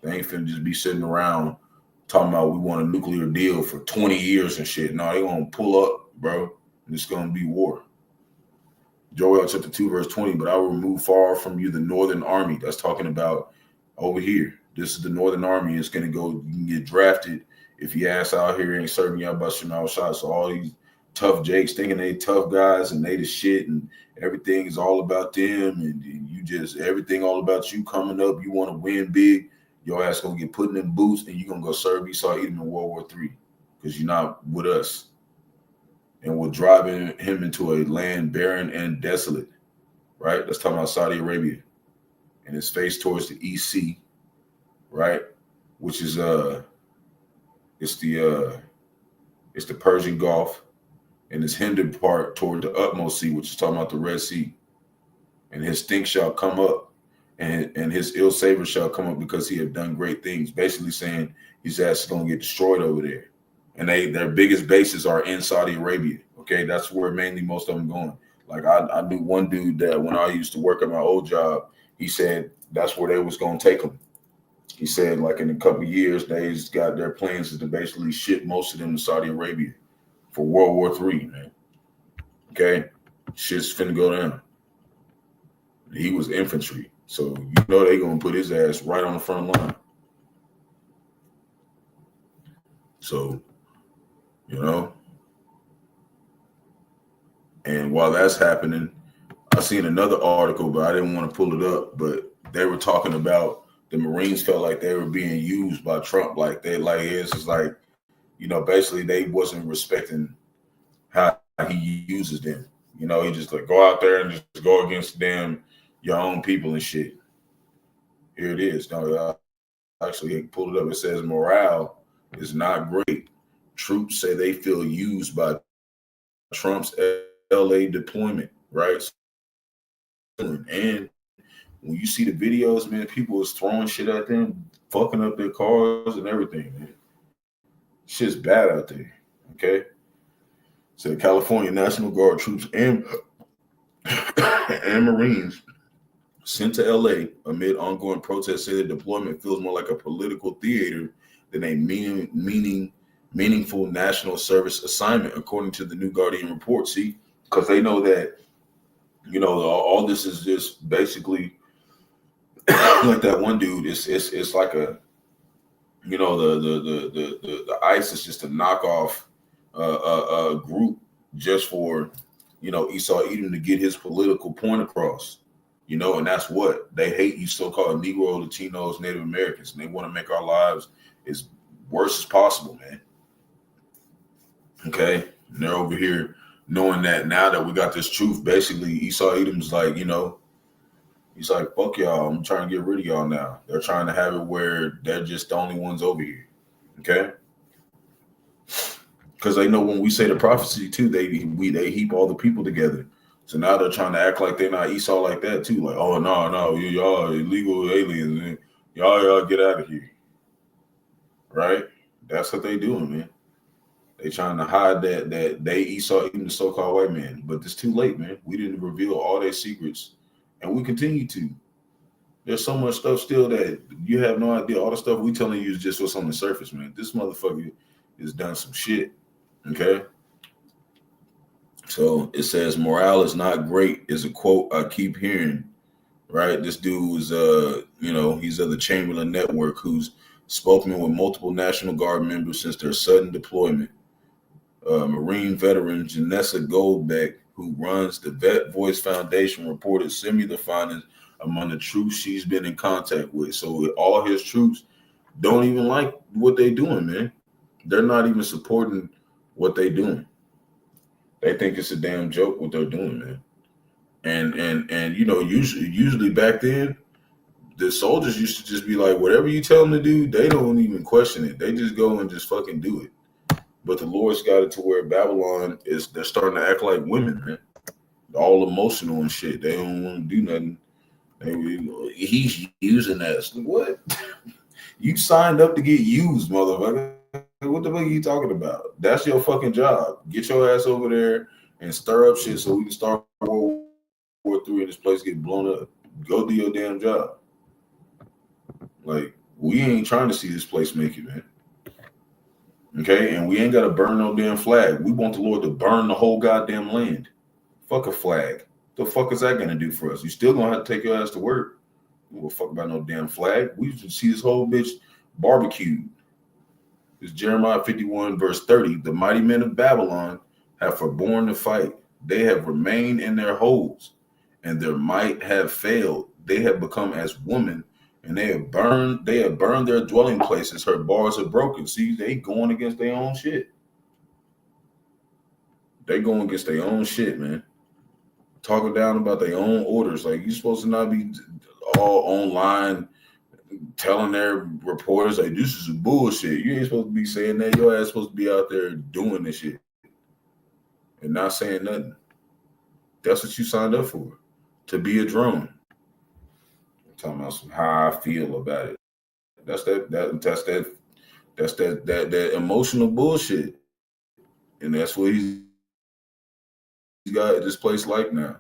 They ain't finna just be sitting around talking about we want a nuclear deal for 20 years and shit. No, they gonna pull up, bro. And it's gonna be war. Joel chapter 2, verse 20, but I will remove far from you the northern army. That's talking about over here. This is the northern army. It's gonna go, you can get drafted if your ass out here ain't serving Yahawashi. So all these tough jakes thinking they tough guys and they the shit and everything is all about them and you just everything all about you coming up. You want to win big. Your ass gonna get put in them boots and you gonna go serve Esau Edom in World War III because you're not with us. And we're driving him into a land barren and desolate, right? That's talking about Saudi Arabia and his face towards the East Sea, right? Which is it's the Persian Gulf, and his hindered part toward the utmost sea, which is talking about the Red Sea. And his stink shall come up, and his ill savor shall come up because he have done great things. Basically saying his ass is gonna get destroyed over there. And their biggest bases are in Saudi Arabia. Okay, that's where mainly most of them going. Like I knew one dude that when I used to work at my old job, he said that's where they was gonna take them. He said like in a couple of years, they's got their plans is to basically ship most of them to Saudi Arabia for World War III, man. Okay, shit's finna go down. He was infantry, so you know they gonna put his ass right on the front line. So, you know, and while that's happening, I seen another article, but I didn't want to pull it up. But they were talking about the Marines felt like they were being used by Trump, like it's just like, you know, basically they wasn't respecting how he uses them. You know, he just like go out there and just go against them, your own people and shit. Here it is. No, actually pulled it up. It says morale is not great. Troops say they feel used by Trump's LA deployment, right? And when you see the videos, man, people is throwing shit at them, fucking up their cars and everything, man. Shit's bad out there, okay? So California National Guard troops and Marines sent to LA amid ongoing protests say the deployment feels more like a political theater than a meaningful national service assignment, according to the New Guardian report. See, because they know that, you know, all this is just basically like that one dude. It's like a, you know, the ICE is just a knockoff group just for, you know, Esau Edom to get his political point across. You know, and that's what they hate, you so-called Negro, Latinos, Native Americans, and they want to make our lives as worse as possible, man. Okay, and they're over here knowing that now that we got this truth, basically Esau Edom's like, you know, he's like, fuck y'all, I'm trying to get rid of y'all now. They're trying to have it where they're just the only ones over here. Okay, because they know when we say the prophecy too, they heap all the people together. So now they're trying to act like they're not Esau like that too. Like, oh no, y'all illegal aliens, y'all get out of here. Right? That's what they doing, man. They trying to hide that they Esau, even the so-called white man. But it's too late, man. We didn't reveal all their secrets, and we continue to. There's so much stuff still that you have no idea. All the stuff we telling you is just what's on the surface, man. This motherfucker has done some shit. Okay. So it says morale is not great is a quote I keep hearing, right? This dude is, you know, he's of the Chamberlain Network who's spoken with multiple National Guard members since their sudden deployment. Marine veteran Janessa Goldbeck, who runs the Vet Voice Foundation, reported similar findings among the troops she's been in contact with. So all his troops don't even like what they doing, man. They're not even supporting what they doing. They think it's a damn joke what they're doing, man. And you know, usually back then, the soldiers used to just be like, whatever you tell them to do, they don't even question it. They just go and just fucking do it. But the Lord's got it to where Babylon they're starting to act like women, man. All emotional and shit. They don't want to do nothing He's using us. What? You signed up to get used, motherfucker. What the fuck are you talking about? That's your fucking job. Get your ass over there and stir up shit so we can start World War III and this place get blown up. Go do your damn job. Like, we ain't trying to see this place make it, man. Okay? And we ain't got to burn no damn flag. We want the Lord to burn the whole goddamn land. Fuck a flag. The fuck is that going to do for us? You still going to have to take your ass to work. We don't fuck about no damn flag. We used to see this whole bitch barbecued. It's Jeremiah 51, verse 30. The mighty men of Babylon have forborne to fight. They have remained in their holes, and their might have failed. They have become as women, and they have burned their dwelling places. Her bars are broken. See, they going against their own shit. They going against their own shit, man. Talking down about their own orders. Like, you're supposed to not be all online telling their reporters, like, this is bullshit. You ain't supposed to be saying that. Your ass supposed to be out there doing this shit and not saying nothing. That's what you signed up for, to be a drone. I'm talking about how I feel about it. That's that emotional bullshit, and that's what he's got this place like now.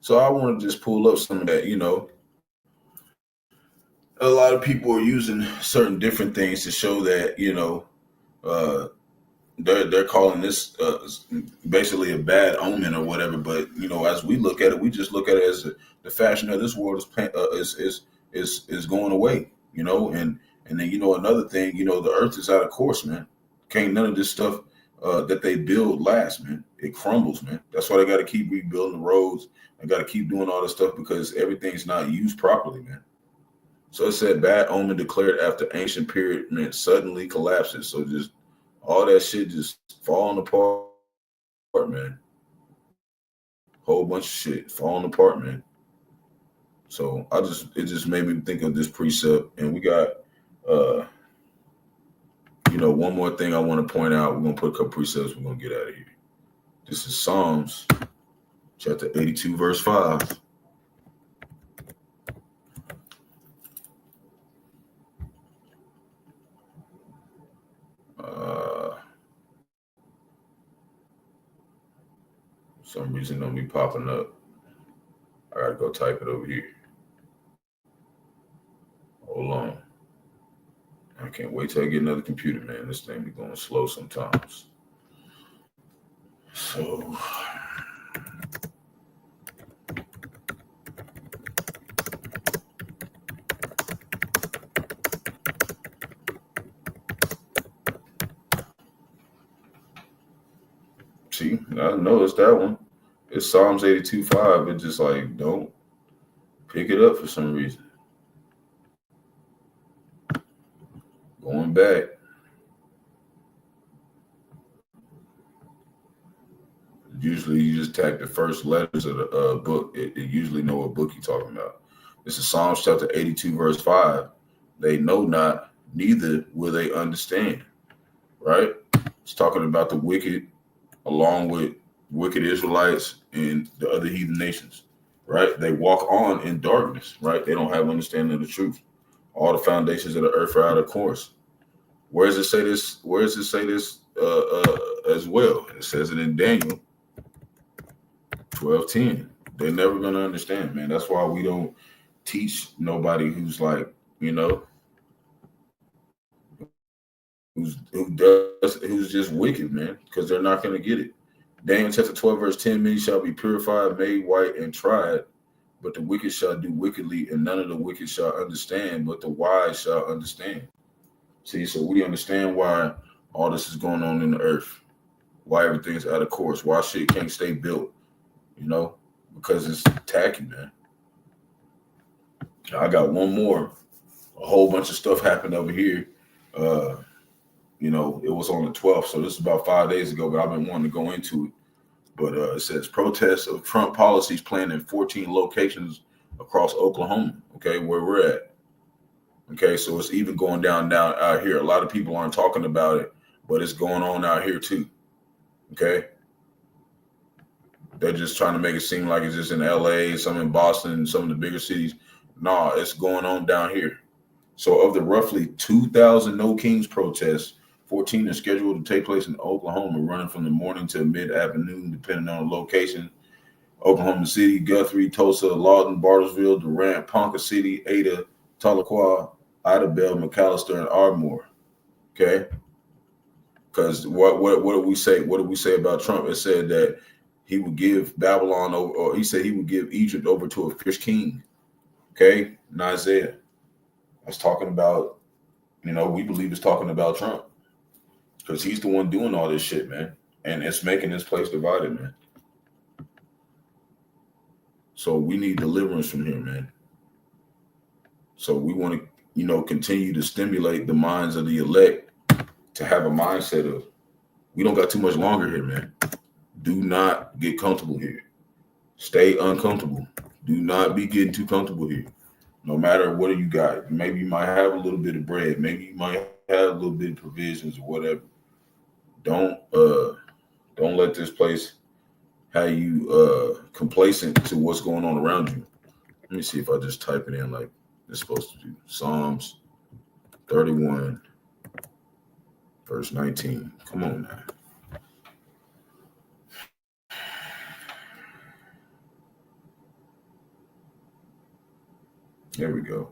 So I want to just pull up some of that, you know. A lot of people are using certain different things to show that, you know, they're calling this basically a bad omen or whatever. But, you know, as we look at it, we just look at it as the fashion of this world is going away, you know. And then, you know, another thing, you know, the earth is out of course, man. Can't none of this stuff that they build last, man. It crumbles, man. That's why they got to keep rebuilding the roads. They got to keep doing all this stuff because everything's not used properly, man. So it said bad omen declared after ancient period meant suddenly collapses. So just all that shit just falling apart, man. Whole bunch of shit falling apart, man. So it just made me think of this precept. And we got, you know, one more thing I want to point out. We're going to put a couple precepts. We're going to get out of here. This is Psalms chapter 82, verse 5. Some reason don't be popping up. I gotta go type it over here. Hold on. I can't wait till I get another computer, man. This thing be going slow sometimes. So see, I noticed that one. It's Psalms 82:5. It just like don't pick it up for some reason. Going back. Usually you just type the first letters of the book. It usually know what book you're talking about. This is Psalms chapter 82, verse 5. They know not, neither will they understand. Right? It's talking about the wicked along with wicked Israelites and the other heathen nations, right? They walk on in darkness, right? They don't have understanding of the truth. All the foundations of the earth are out of course. Where does it say this? Where does it say this as well? It says it in Daniel 12:10. They're never going to understand, man. That's why we don't teach nobody who's like, you know, who's just wicked, man, because they're not going to get it. Daniel chapter 12, verse 10, many shall be purified, made white, and tried, but the wicked shall do wickedly, and none of the wicked shall understand, but the wise shall understand. See, so we understand why all this is going on in the earth, why everything's out of course, why shit can't stay built, you know, because it's tacky, man. I got one more. A whole bunch of stuff happened over here. You know, it was on the 12th, so this is about 5 days ago, but I've been wanting to go into it. But it says protests of Trump policies planned in 14 locations across Oklahoma, okay, where we're at. Okay, so it's even going down out here. A lot of people aren't talking about it, but it's going on out here too, okay? They're just trying to make it seem like it's just in LA, some in Boston, some of the bigger cities. Nah, it's going on down here. So of the roughly 2,000 No Kings protests, 14 are scheduled to take place in Oklahoma, running from the morning to mid-afternoon, depending on the location. Oklahoma City, Guthrie, Tulsa, Lawton, Bartlesville, Durant, Ponca City, Ada, Tahlequah, Idabel, McAllister, and Ardmore. Okay? Because what did we say? What did we say about Trump? It said that he would give Babylon over, or he said he would give Egypt over to a fierce king. Okay? In Isaiah. That's talking about, we believe it's talking about Trump. Because he's the one doing all this shit, man. And it's making this place divided, man. So we need deliverance from here, man. So we want to, continue to stimulate the minds of the elect to have a mindset of, we don't got too much longer here, man. Do not get comfortable here. Stay uncomfortable. Do not be getting too comfortable here. No matter what you got. Maybe you might have a little bit of bread. Maybe you might have a little bit of provisions or whatever. Don't let this place have you complacent to what's going on around you. Let me see if I just type it in like it's supposed to do. Psalms 31, verse 19. Come on now. There we go.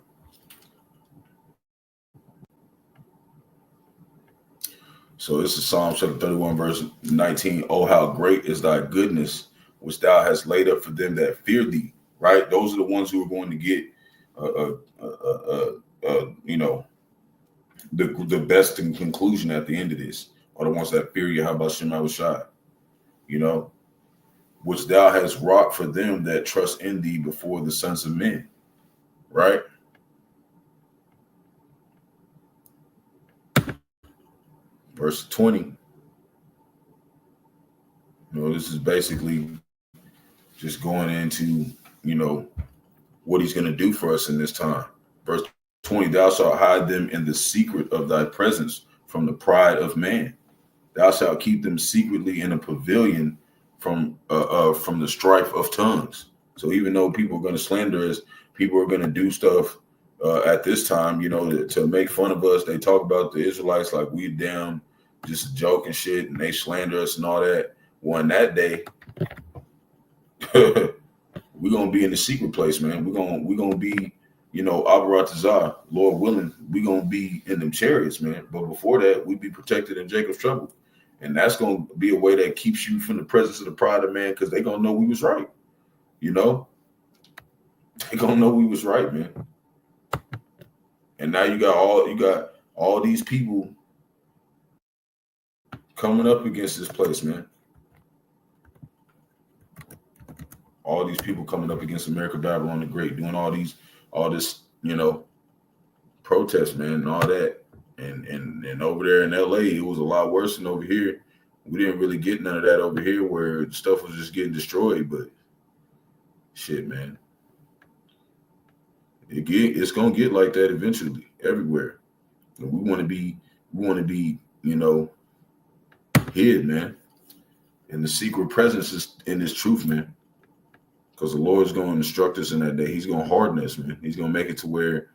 So this is Psalm chapter 31, verse 19. Oh, how great is thy goodness, which thou hast laid up for them that fear thee. Right? Those are the ones who are going to get, the best in conclusion at the end of this, are the ones that fear Yahawashi, which thou hast wrought for them that trust in thee before the sons of men. Right? Verse 20. This is basically just going into, what he's going to do for us in this time. Verse 20, thou shalt hide them in the secret of thy presence from the pride of man. Thou shalt keep them secretly in a pavilion from the strife of tongues. So even though people are going to slander us, people are going to do stuff at this time, to make fun of us. They talk about the Israelites like we damn just a joke and shit, and they slander us and all that. Well, in that day, we're gonna be in the secret place, man. We're gonna be, Abaratazah, Lord willing, we're gonna be in them chariots, man. But before that, we'd be protected in Jacob's trouble. And that's gonna be a way that keeps you from the presence of the pride of man, because they're gonna know we was right. They're gonna know we was right, man. And now you got all these people coming up against this place, man. All these people coming up against America, Babylon the Great, doing all this, protest, man, and all that. And over there in LA, it was a lot worse than over here. We didn't really get none of that over here, where stuff was just getting destroyed. But shit, man, it's gonna get like that eventually, everywhere. And we want to be, hid, man. And the secret presence is in this truth, man. Because the Lord is going to instruct us in that day. He's going to harden us, man. He's going to make it to where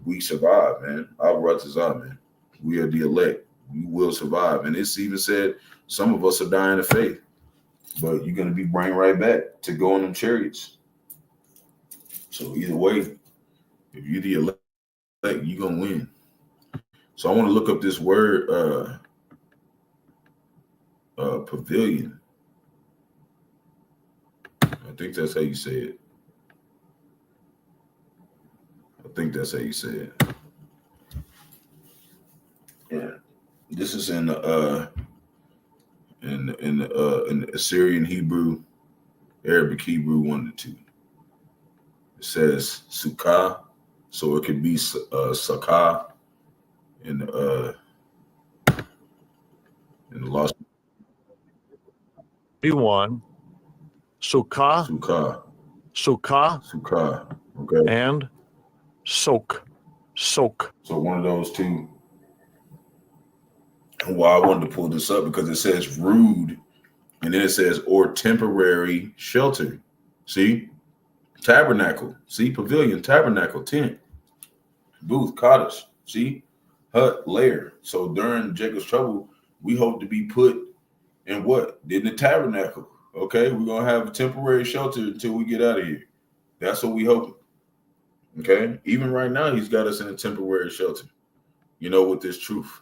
we survive, man. Our Rawchaa, man. We are the elect. We will survive. And it's even said some of us are dying of faith. But you're going to be brought right back to go on them chariots. So either way, if you're the elect, you're going to win. So I want to look up this word, pavilion. I think that's how you say it. Yeah, this is in Assyrian Hebrew, Arabic Hebrew 1 to 2. It says sukkah, so it could be sakah in the lost. 1. Sukkah, okay, and soak. So one of those two. And why I wanted to pull this up, because it says rude And then it says, or temporary shelter. See? Tabernacle. See? Pavilion, tabernacle, tent, booth, cottage. See? Hut, lair. So during Jacob's trouble, we hope to be put in what? In the tabernacle. Okay? We're going to have a temporary shelter until we get out of here. That's what we hope. Okay? Even right now, he's got us in a temporary shelter, with this truth.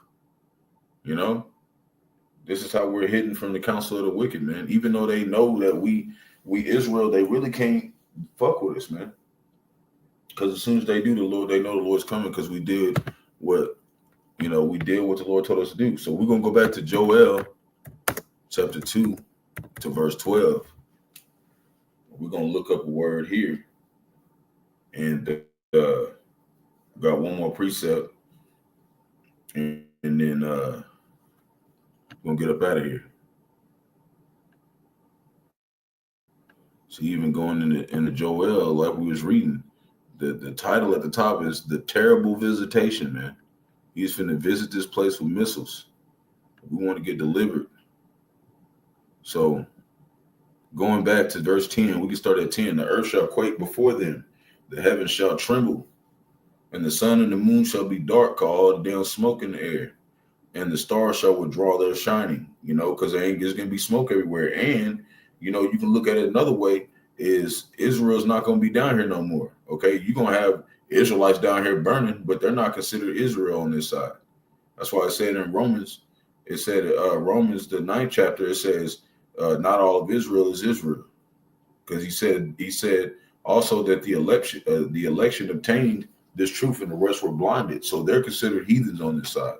This is how we're hidden from the counsel of the wicked, man. Even though they know that we Israel, they really can't fuck with us, man. Because as soon as they do, they know the Lord's coming, because we did what the Lord told us to do. So we're going to go back to Joel chapter 2 to verse 12. We're going to look up a word here. And got one more precept. And then we're going to get up out of here. So even going into Joel, like we was reading, the title at the top is The Terrible Visitation, man. He's finna visit this place with missiles. We want to get delivered. So going back to verse 10, we can start at 10. The earth shall quake before them. The heavens shall tremble. And the sun and the moon shall be dark, called down smoke in the air. And the stars shall withdraw their shining, because there's going to be smoke everywhere. And, you can look at it another way, is Israel's not going to be down here no more. Okay, you're going to have Israelites down here burning, but they're not considered Israel on this side. That's why I said in Romans, the 9th chapter, it says, not all of Israel is Israel. Because he said also that the election obtained this truth and the rest were blinded. So they're considered heathens on this side.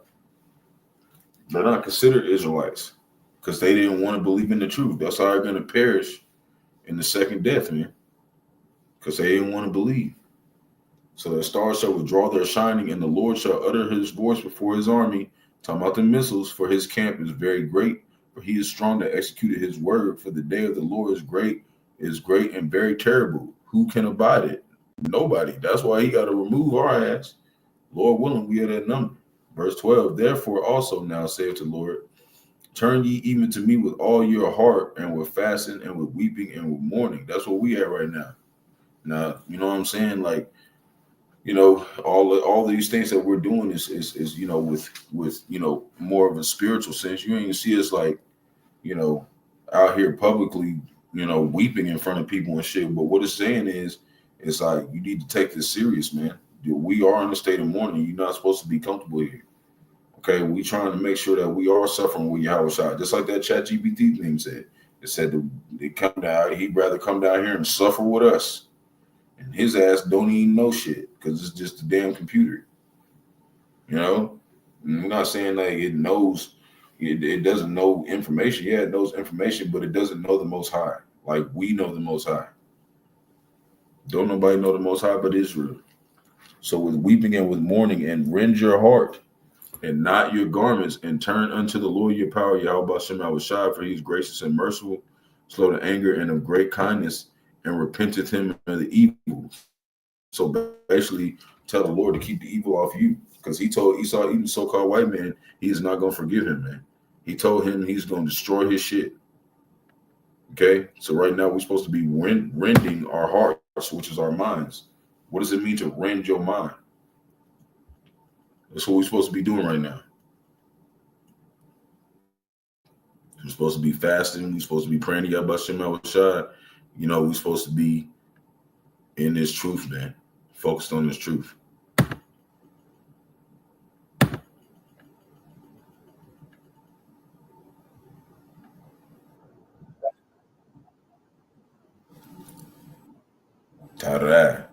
They're not considered Israelites because they didn't want to believe in the truth. That's how they're going to perish in the second death, man, because they didn't want to believe. So the stars shall withdraw their shining, and the Lord shall utter his voice before his army. Talking about the missiles, for his camp is very great, for he is strong that executed his word. For the day of the Lord is great and very terrible. Who can abide it? Nobody. That's why he got to remove our ass. Lord willing, we are that number. Verse 12, therefore also now saith the Lord, turn ye even to me with all your heart, and with fasting, and with weeping, and with mourning. That's what we at right now. Now, you know what I'm saying? Like, all these things that we're doing is with more of a spiritual sense. You ain't even see us like, out here publicly, weeping in front of people and shit. But what it's saying is, it's like, you need to take this serious, man. We are in a state of mourning. You're not supposed to be comfortable here. Okay, we trying to make sure that we are suffering with Yahawashi. Just like that ChatGPT thing said. It said he'd rather come down here and suffer with us. And his ass don't even know shit because it's just a damn computer. I'm not saying like it knows, it doesn't know information. Yeah, it knows information, but it doesn't know the Most High. Like we know the Most High. Don't nobody know the Most High but Israel. So with weeping and with mourning, and rend your heart and not your garments, and turn unto the Lord your power, Yahawashi, for he is gracious and merciful, slow to anger, and of great kindness, and repenteth him of the evil. So basically, tell the Lord to keep the evil off you, because he told Esau, even so-called white man, he is not going to forgive him, man. He told him he's going to destroy his shit. Okay, so right now we're supposed to be rending our hearts, which is our minds. What does it mean to rend your mind? That's what we're supposed to be doing right now. We're supposed to be fasting. We're supposed to be praying to Yahawashi. We're supposed to be in this truth, man. Focused on this truth. Qadash,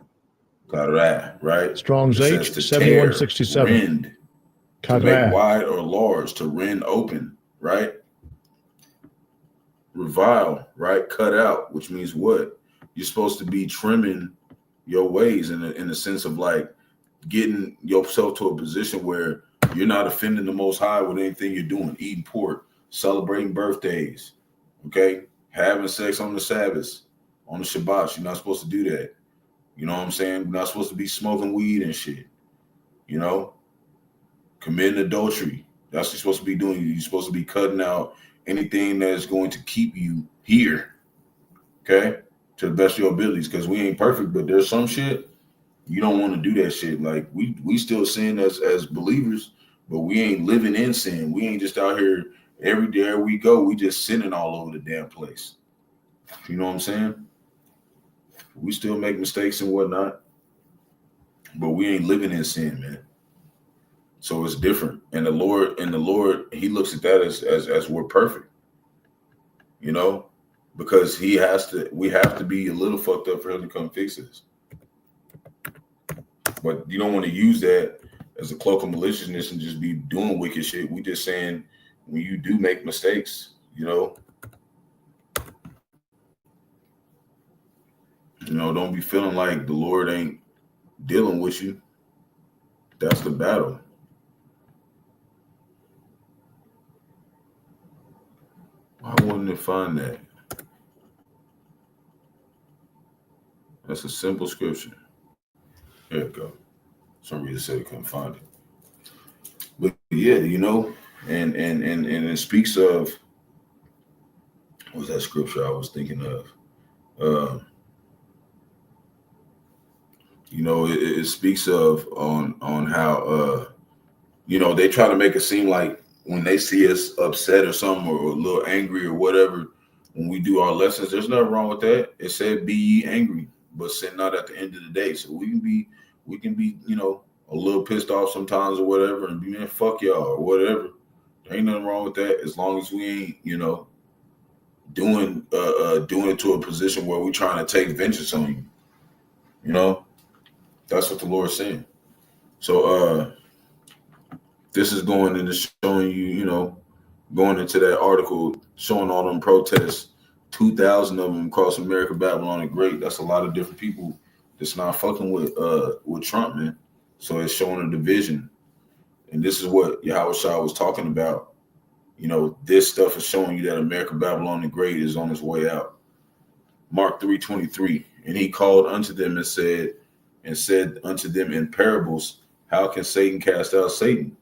right? Strong's H, 7167. Rend, to make wide or large, to rend open, right? Revile, right? Cut out, which means what? You're supposed to be trimming your ways in the sense of like getting yourself to a position where you're not offending the Most High with anything you're doing, eating pork, celebrating birthdays, okay? Having sex on the Sabbath, on the Shabbat. You're not supposed to do that. You know what I'm saying? You're not supposed to be smoking weed and shit. Committing adultery. That's what you're supposed to be doing. You're supposed to be cutting out anything that's going to keep you here, okay, to the best of your abilities, because we ain't perfect, but there's some shit you don't want to do that shit. Like we still sin as believers, but we ain't living in sin. We ain't just out here every day we go, we just sinning all over the damn place. You know what I'm saying? We still make mistakes and whatnot, but we ain't living in sin, man. So it's different. And the Lord, he looks at that as we're perfect, you know, because we have to be a little fucked up for him to come fix us. But you don't want to use that as a cloak of maliciousness and just be doing wicked shit. We just saying when you do make mistakes, you know, don't be feeling like the Lord ain't dealing with you. That's the battle. Why wouldn't it find that? That's a simple scripture. There it go. Some reason said I couldn't find it. But yeah, and it speaks of, what was that scripture I was thinking of? It speaks of on how they try to make it seem like when they see us upset or something or a little angry or whatever, when we do our lessons, there's nothing wrong with that. It said, "Be ye angry, but sin not at the end of the day." So we can be, a little pissed off sometimes or whatever, and be, man, fuck y'all or whatever. There ain't nothing wrong with that as long as we ain't, doing it to a position where we're trying to take vengeance on you. That's what the Lord's saying. So this is going into showing you, going into that article, showing all them protests, 2,000 of them across America, Babylon the Great. That's a lot of different people that's not fucking with Trump, man. So it's showing a division. And this is what Yahawashi was talking about. This stuff is showing you that America, Babylon the Great is on its way out. Mark 3:23. And he called unto them and said unto them in parables, how can Satan cast out Satan?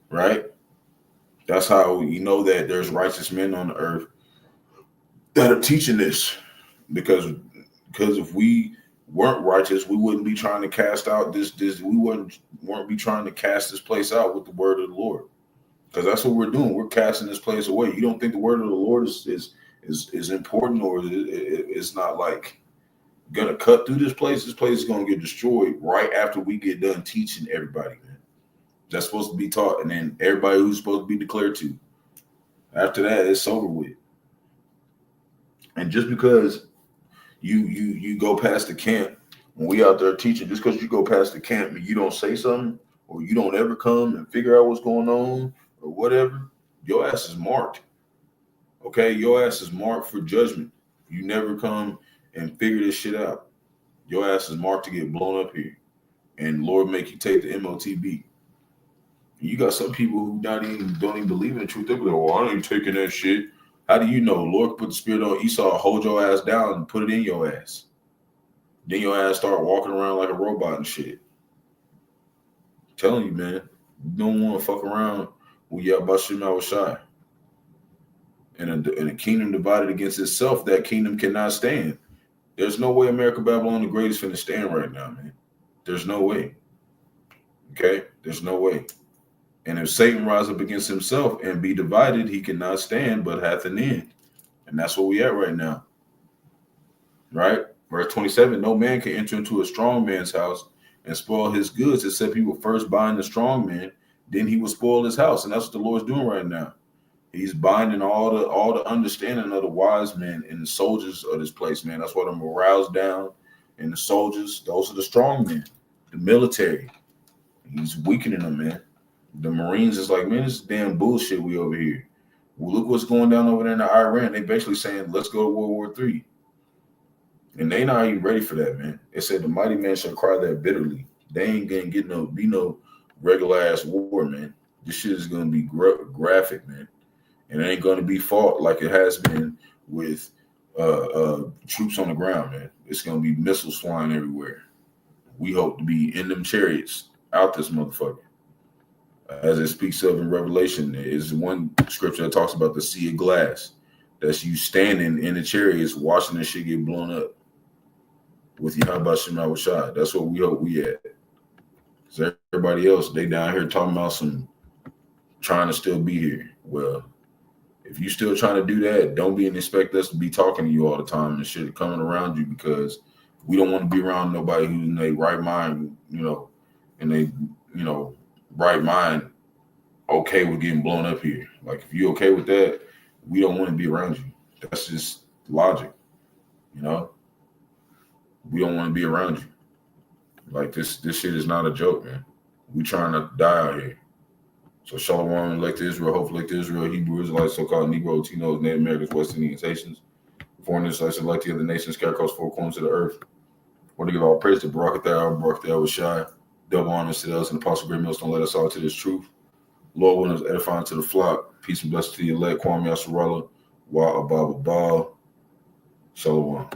Right? That's how you know that there's righteous men on the earth that are teaching this. Because if we weren't righteous, we wouldn't be trying to cast out this we weren't be trying to cast this place out with the word of the Lord. Because that's what we're doing. We're casting this place away. You don't think the word of the Lord is important, or it's not like gonna cut through this place? This place is gonna get destroyed right after we get done teaching everybody, man. That's supposed to be taught, and then everybody who's supposed to be declared to. After that, it's over with. And just because you go past the camp when we out there teaching, just because you go past the camp and you don't say something, or you don't ever come and figure out what's going on or whatever, your ass is marked. Okay, your ass is marked for judgment. You never come and figure this shit out. Your ass is marked to get blown up here, and Lord make you take the MOTB. You got some people who don't even believe in the truth. They're like, "Well, I ain't taking that shit." How do you know? Lord put the spirit on Esau, hold your ass down and put it in your ass. Then your ass start walking around like a robot and shit. I'm telling you, man, you don't want to fuck around with Bahasham. And a kingdom divided against itself, that kingdom cannot stand. There's no way America, Babylon the Great is finna stand right now, man. There's no way. Okay? There's no way. And if Satan rise up against himself and be divided, he cannot stand, but hath an end. And that's where we at right now. Right? Verse 27, no man can enter into a strong man's house and spoil his goods, except he will first bind the strong man, then he will spoil his house. And that's what the Lord's doing right now. He's binding all the understanding of the wise men and the soldiers of this place, man. That's why the morale's down. And the soldiers, those are the strong men, the military. He's weakening them, man. The Marines is like, man, this is damn bullshit we over here. Well, look what's going down over there in Iran. They basically saying, let's go to World War III. And they not even ready for that, man. They said the mighty man shall cry that bitterly. They ain't gonna be no regular ass war, man. This shit is gonna be graphic, man. And it ain't gonna be fought like it has been with troops on the ground, man. It's gonna be missiles flying everywhere. We hope to be in them chariots out this motherfucker. as it speaks of in Revelation. There is one scripture that talks about the sea of glass. That's you standing in the chariots watching the shit get blown up with Yahawashi. That's what we hope we at. Because everybody else, they down here talking about some trying to still be here. Well, if you still trying to do that, don't be and expect us to be talking to you all the time and shit coming around you, because we don't want to be around nobody who's in their right mind, you know, and they, you know, right mind okay with getting blown up here. Like, if you okay with that, we don't want to be around you. That's just logic, you know? We don't want to be around you. Like, this shit is not a joke, man. We trying to die out here. So Shalom, elect Israel, hopefully elect Israel, Hebrew Israelites, so-called Negro, Latinos, Native Americans, West Indians, Haitians, foreign Israelites, elect the other nations, scarecrows, four corners of the earth. Want to give all praise to Barak, Rawchaa, double honors to us, and Apostle Great Mills, don't let us all to this truth. Lord, when us edifying to the flock, peace and blessings to the elect, Kwame Yasarala, Wa Abba Shalom.